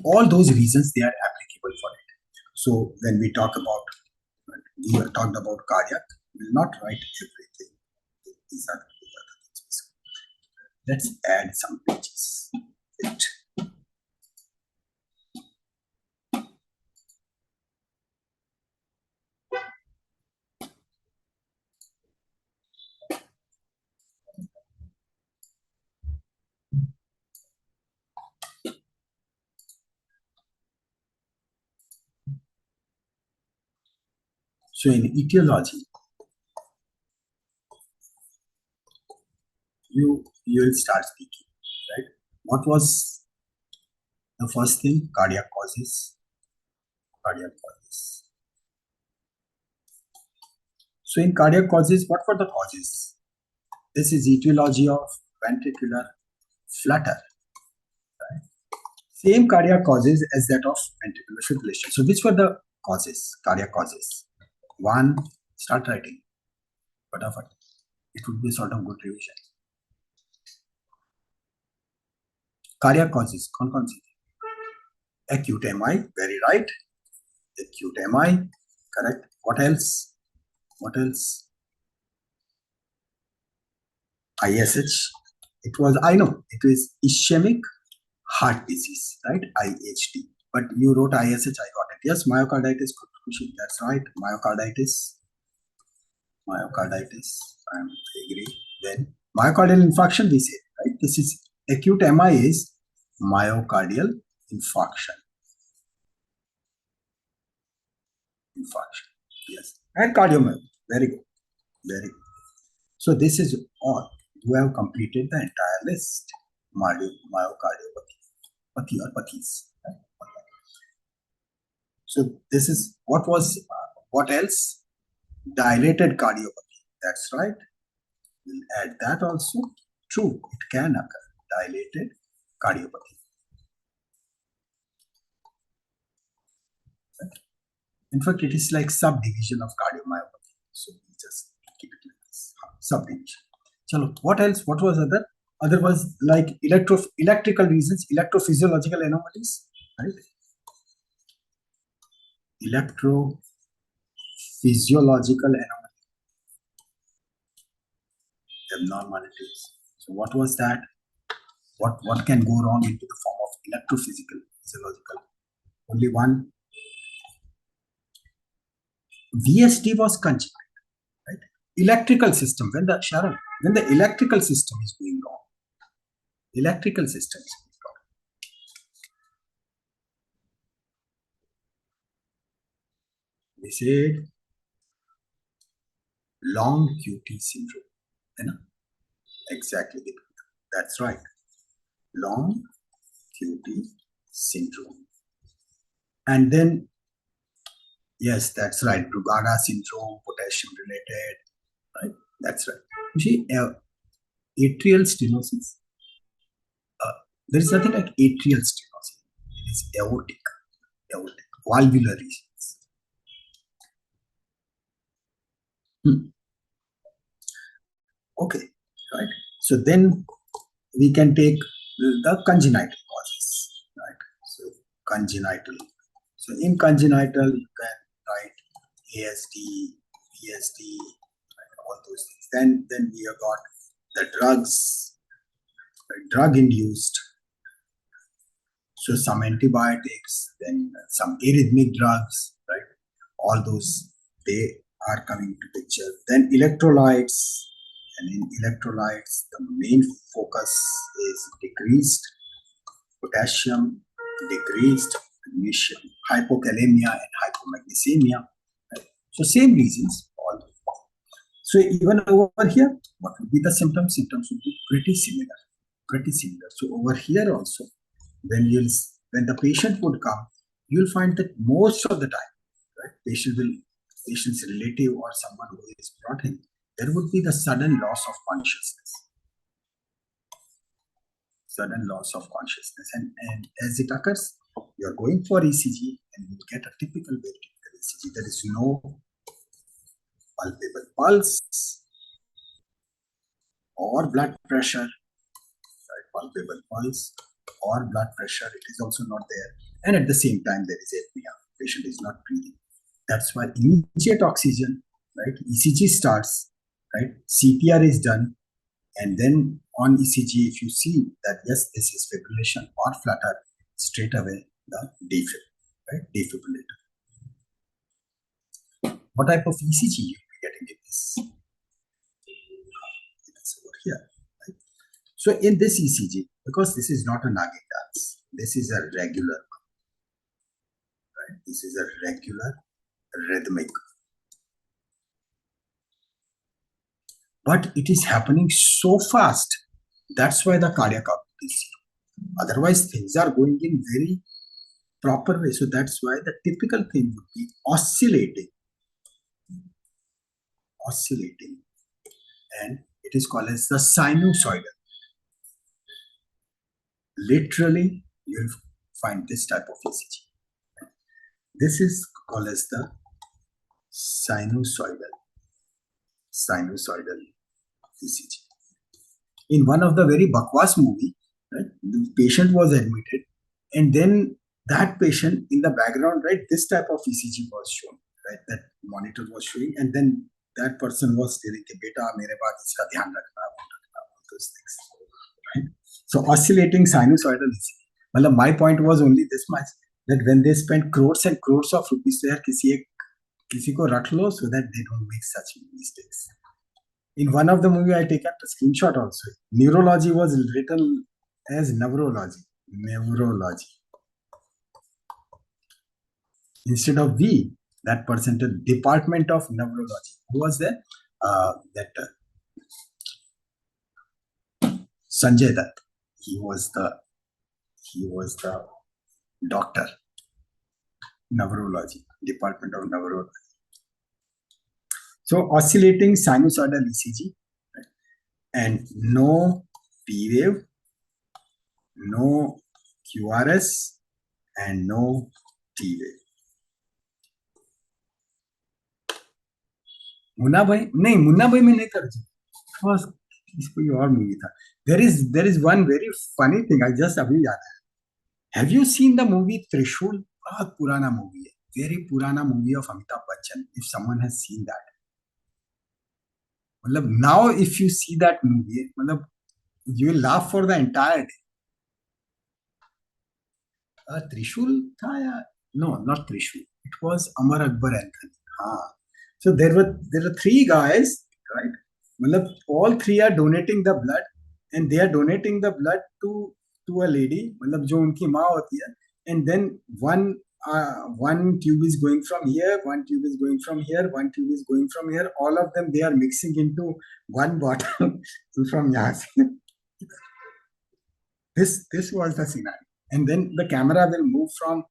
all those reasons, they are applicable for it. So when we talk about, we have talked about cardiac, we will not write everything. These are the things. Let's add some pages. So in etiology, you will start speaking, right? What was the first thing? Cardiac causes. Cardiac causes. So in cardiac causes, what were the causes? This is etiology of ventricular flutter. Right? Same cardiac causes as that of ventricular fibrillation. So which were the causes? Cardiac causes. One, start writing. Fatafat. It would be sort of good revision. Cardiac causes. कौन सी? Acute MI, very right. Acute MI, correct. What else? What else? ISH. It was, I know, it is ischemic heart disease, right? IHD. But you wrote ISH, I got it. Yes, myocarditis, that's right. Myocarditis. I agree. Then myocardial infarction, we say, right? This is acute MI is myocardial infarction. Yes. And cardiomyopathy. Very good. Very good. So this is all. You have completed the entire list. Myocardiopathia. Pathy or pathies. Right? So this is what was, what else? Dilated cardiopathy. That's right. We'll add that also. True, it can occur. Dilated cardiopathy. Right? In fact, it is like subdivision of cardiomyopathy. So we just keep it like this. Subdivision. Chalo, what else? What was other? Other was like electrical reasons, electrophysiological anomalies, right? physiological abnormalities. So what was that? What can go wrong into the form of electrophysical, physiological? Only one. VSD was congenital, right? Electrical system. When the electrical system is going wrong, electrical system is going wrong. We said long QT syndrome. You know? Exactly. That's right. Long QT syndrome. And then, yes, that's right. Brugada syndrome, potassium related. Right? That's right. You see, atrial stenosis. There is nothing like atrial stenosis. It is aortic, valvular regions. Okay, right. So then we can take the congenital causes, right? So congenital. So in congenital, you can write ASD, VSD, right, all those things. Then we have got the drugs, drug-induced. So some antibiotics, then some arrhythmic drugs, right? All those, they are coming to picture. Then electrolytes, and in electrolytes, the main focus is decreased potassium, decreased magnesium, hypokalemia and hypomagnesemia. Right? So same reasons. So even over here, what would be the symptoms? Symptoms would be pretty similar. So over here also, when the patient would come, you'll find that most of the time, right, patient's relative or someone who is brought in, there would be the sudden loss of consciousness. And as it occurs, you're going for ECG and you get a typical, very typical ECG. There is no palpable pulse or blood pressure, right? Palpable pulse or blood pressure, it is also not there. And at the same time, there is apnea. Patient is not breathing. That's why immediate oxygen, right? ECG starts, right? CPR is done. And then on ECG, if you see that, yes, this is fibrillation or flutter, straight away the defib, right? Defibrillator. What type of ECG you'll be getting in this? It's over here, right? So in this ECG, because this is not a nagging dance, this is a regular, right? This is a regular rhythmic. But it is happening so fast. That's why the cardiac output is zero. Otherwise, things are going in very proper way. So that's why the typical thing would be oscillating. And it is called as the sinusoidal. Literally, you'll find this type of ECG. This is called as the sinusoidal ECG. In one of the very bakwas movie, right, the patient was admitted, and then that patient in the background, right, this type of ECG was shown, right, that monitor was showing, and then that person was telling, "Beta, mere baat iska dhyan rakhna, all those things." Right? So oscillating sinusoidal ECG. Well, my point was only this much, that when they spend crores and crores of rupees, तो यार किसी को रख लो so that they don't make such mistakes. In one of the movie, I taken a screenshot also. Neurology was written as neurology. Instead of V, that percentage, Department of Neurology. Who was there? Sanjay Dutt. He was the doctor. Neurology, Department of Neurology. So oscillating sinusoidal ECG, right? And no P wave, no QRS, and no T wave. Munna भाई में नहीं कर कोई और movie था. There is one very funny thing I just अभी याद है. Have you seen the movie Trishul? बहुत पुराना मूवी है. very purana movie of Amitabh Bachchan, if someone has seen that. Now if you see that movie, you will laugh for the entire day. Trishul tha ya? No, not Trishul. It was Amar Akbar Anthony. So there are three guys, right? All three are donating the blood, and they are donating the blood to a lady, जो उनकी माँ होती है, and then one tube is going from here, one tube is going from here, one tube is going from here. All of them they are mixing into one bottle from यहाँ से. This was the scenario, and then the camera will move from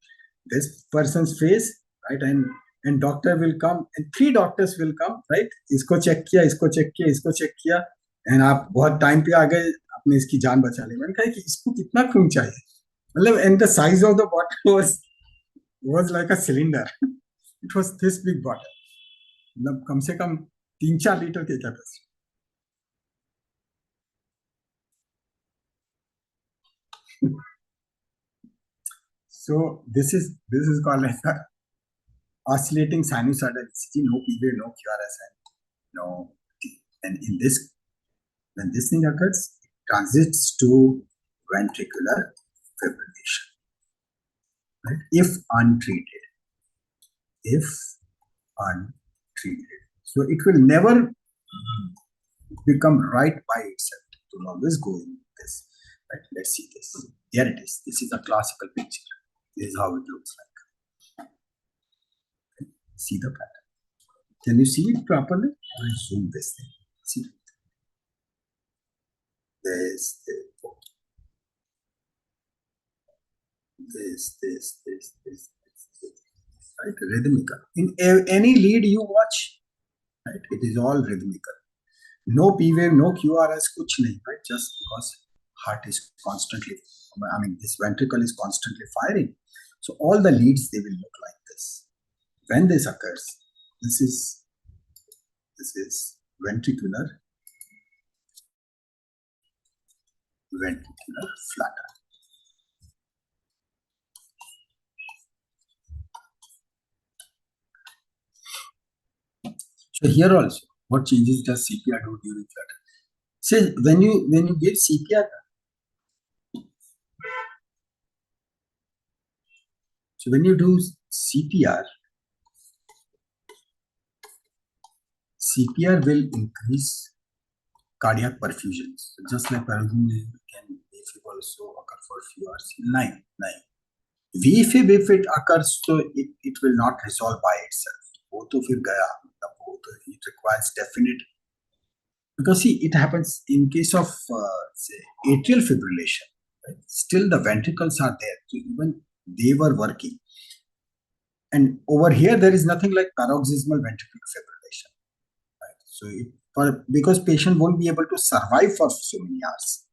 this person's face, right, and doctor will come, and three doctors will come, right. इसको check किया, इसको check किया, इसको check किया, and आप बहुत time पे आ गए, आपने इसकी जान बचा ली. मैंने कहा कि इसको कितना खून चाहिए, and the size of the bottle was like a cylinder. It was this big bottle. कम से कम 3-4 लीटर के capacity. So this is called as a oscillating sinusoidal ECG, no PV, no QRS, and no T. And in this, when this thing occurs, it transits to ventricular fibrillation, right? If untreated. So it will never become right by itself. It will always go in this. Right? Let's see this. Here it is. This is a classical picture. This is how it looks like. Okay. See the pattern. Can you see it properly? I'll zoom this thing. See it. This. Right, rhythmical. In any lead you watch, right, it is all rhythmical. No P wave, no QRS, kuch nahi, right? Just because heart is constantly, this ventricle is constantly firing. So all the leads, they will look like this. When this occurs, this is ventricular flutter. So here also, what changes does CPR do during flutter? So when you give CPR, so when you do CPR will increase cardiac perfusion. So just like perfusion can also occur for a few hours. 9. VFib, if it occurs, so it will not resolve by itself. It requires definite, because see, it happens in case of say atrial fibrillation, right? Still the ventricles are there, so even they were working. And over here there is nothing like paroxysmal ventricular fibrillation, right? So because patient won't be able to survive for so many hours.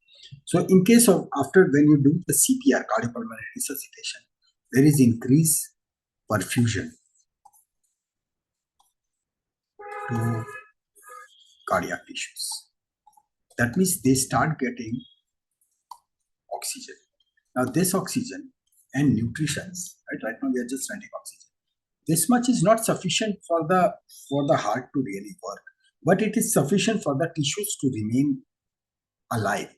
So in case of after when you do the CPR, cardiopulmonary resuscitation, there is increased perfusion to cardiac tissues. That means they start getting oxygen. Now this oxygen and nutrition, right now we are just running oxygen. This much is not sufficient for the heart to really work, but it is sufficient for the tissues to remain alive.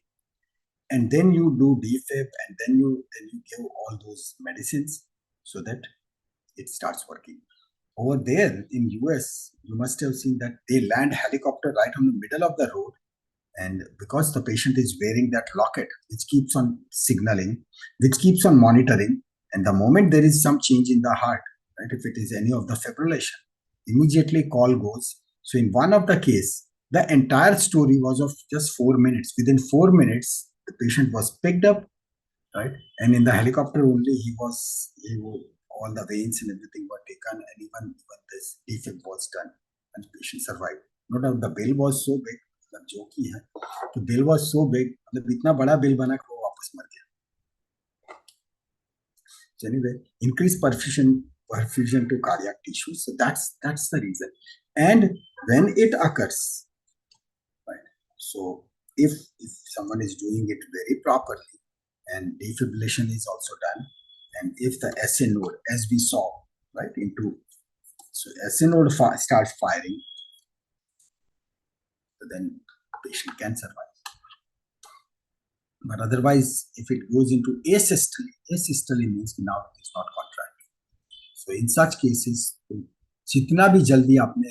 And then you do defib, and then you give all those medicines so that it starts working. Over there in US, you must have seen that they land helicopter right on the middle of the road, and because the patient is wearing that locket, which keeps on signaling, which keeps on monitoring, and the moment there is some change in the heart, right, if it is any of the fibrillation, immediately call goes. So in one of the case, the entire story was of just 4 minutes. Within 4 minutes, the patient was picked up, right, and in the helicopter only all the veins and everything were taken, and even this defib was done, and the patient survived. No doubt the bill was so big, जो की है, the bill was so big, मतलब इतना बड़ा bill बना कि वो वापस मर गया. So anyway, increased perfusion to cardiac tissue. So that's the reason. And when it occurs, right? So if someone is doing it very properly, and defibrillation is also done, and if the SA node, as we saw, right? So SN node starts firing, so then patient can survive. But otherwise, if it goes into asystole means now it is not contracting. So in such cases, जितना भी जल्दी आपने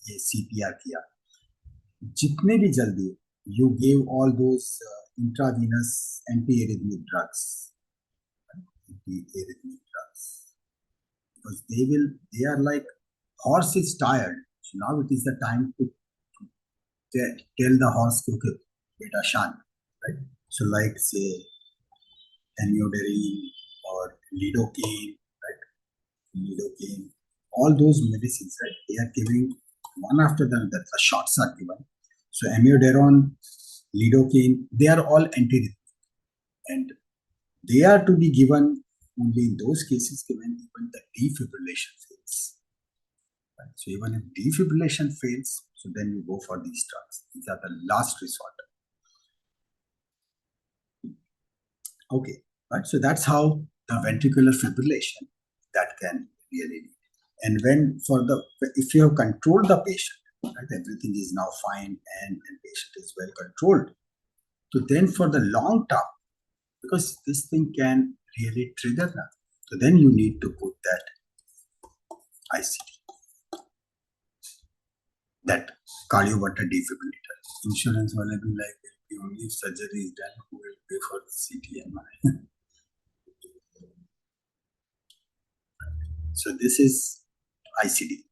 ये CPR किया, जितने भी जल्दी you gave all those intravenous antiarrhythmic drugs, because they are like horse is tired, so now it is the time to tell the horse, okay, beta shan, right? So like say amiodarine or lidocaine, right? Lidocaine, all those medicines, right? They are giving one after the other. The shots are given. So amiodarone, lidocaine, they are all antiarrhythmic, and they are to be given only in those cases given even the defibrillation fails. Right? So even if defibrillation fails, so then you go for these drugs. These are the last resort. Okay, right? So that's how the ventricular fibrillation that can really be. And if you have controlled the patient, right, everything is now fine and patient is well controlled. So then for the long term, because this thing can really trigger that, so then you need to put that ICD, that cardiovascular defibrillator. Insurance will be like, the only surgery is done, who will pay for CT and MRI. So this is ICD.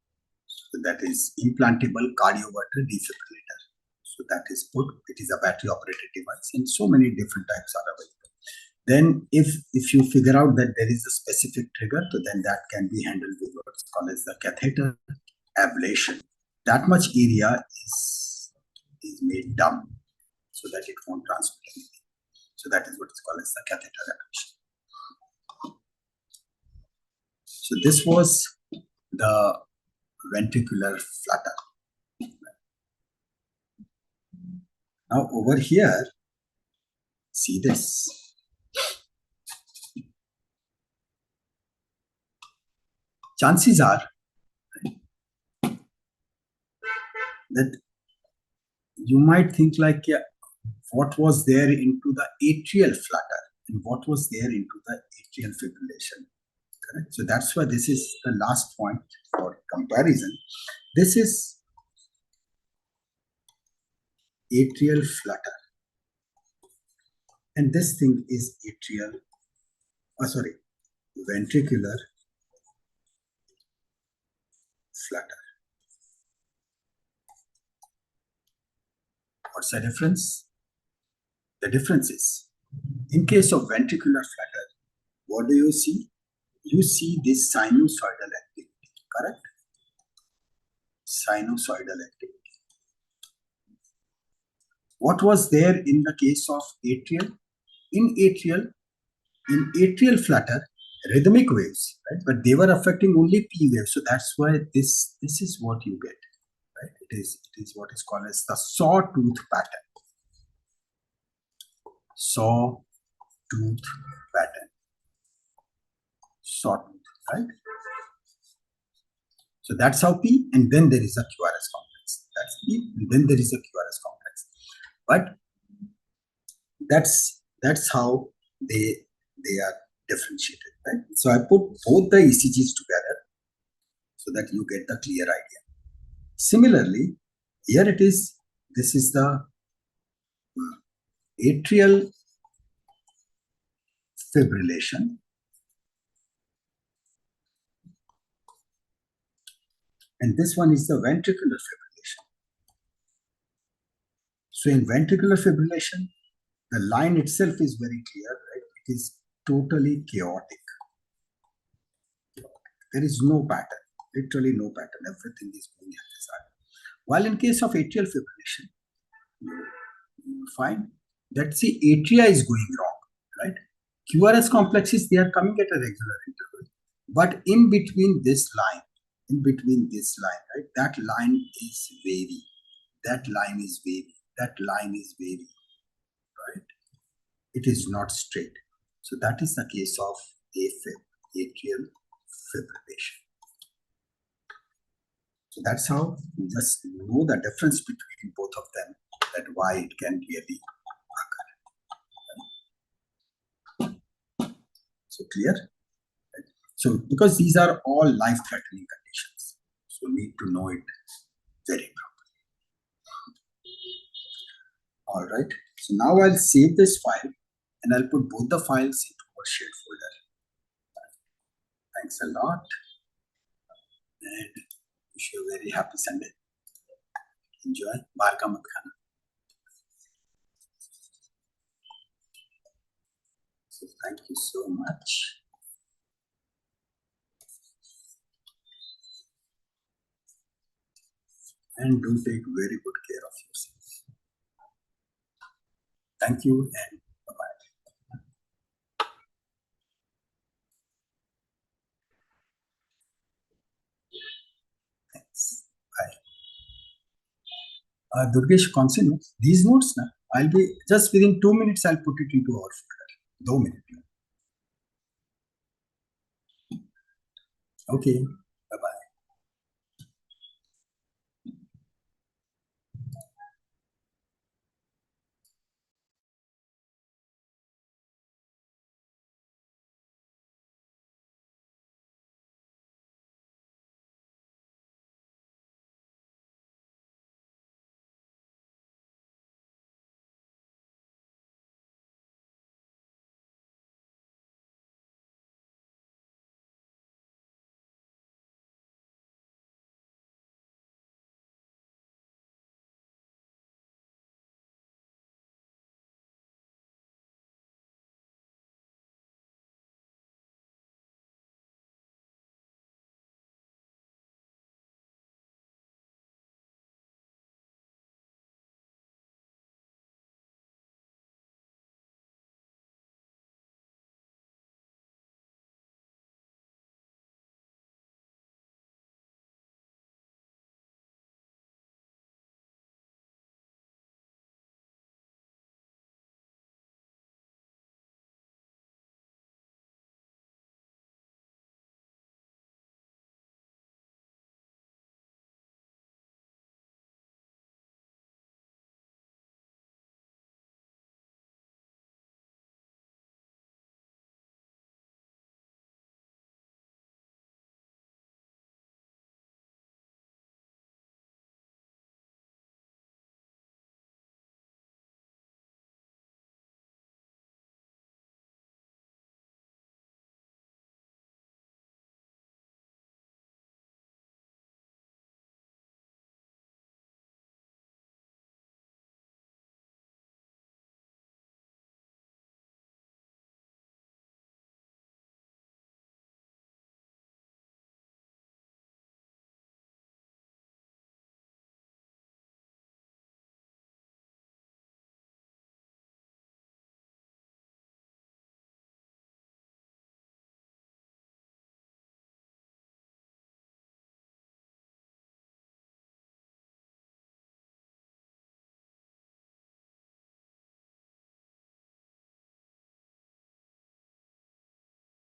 So that is implantable cardiovascular defibrillator. So that is put, it is a battery operated device, and so many different types are available. Then if you figure out that there is a specific trigger, so then that can be handled with what's called as the catheter ablation. That much area is made dumb so that it won't transmit anything. So that is what is called as the catheter ablation. So this was the ventricular flutter. Now over here, see this. Chances are that you might think like, yeah, what was there into the atrial flutter and what was there into the atrial fibrillation. Correct? So that's why this is the last point for comparison. This is atrial flutter, and this thing is ventricular flutter. What's the difference? The difference is, in case of ventricular flutter, what do you see? You see this sinusoidal activity, correct? Sinusoidal activity. What was there in the case of atrial? In atrial flutter, rhythmic waves, right? But they were affecting only P waves. So that's why this is what you get, right? It is what is called as the sawtooth pattern. Sawtooth pattern. Sawtooth, right? So that's how P, and then there is a QRS complex. That's P, and then there is a QRS complex. But that's how they are differentiated, right? So I put both the ECGs together so that you get the clear idea. Similarly, here it is. This is the atrial fibrillation. And this one is the ventricular fibrillation. So in ventricular fibrillation, the line itself is very clear, right? It is totally chaotic. There is no pattern, literally no pattern. Everything is going haphazard. While in case of atrial fibrillation, you find that the atria is going wrong, right? QRS complexes, they are coming at a regular interval. But in between this line, right, that line is wavy. That line is wavy. That line is wavy, right? It is not straight. So that is the case of AFib, atrial fibrillation. So that's how you just know the difference between both of them, that why it can really occur. So clear? So because these are all life-threatening conditions, so you need to know it very properly. All right. So now I'll save this file and I'll put both the files into a shared folder. Thanks a lot, and wish you a very happy Sunday. Enjoy. Baar ka mat khana. So thank you so much. And do take very good care of yourself. Thank you and bye-bye. Thanks. Bye. Durgesh, kaun se notes? These notes, na, I'll be just within 2 minutes, I'll put it into our folder. 2 minutes. Okay.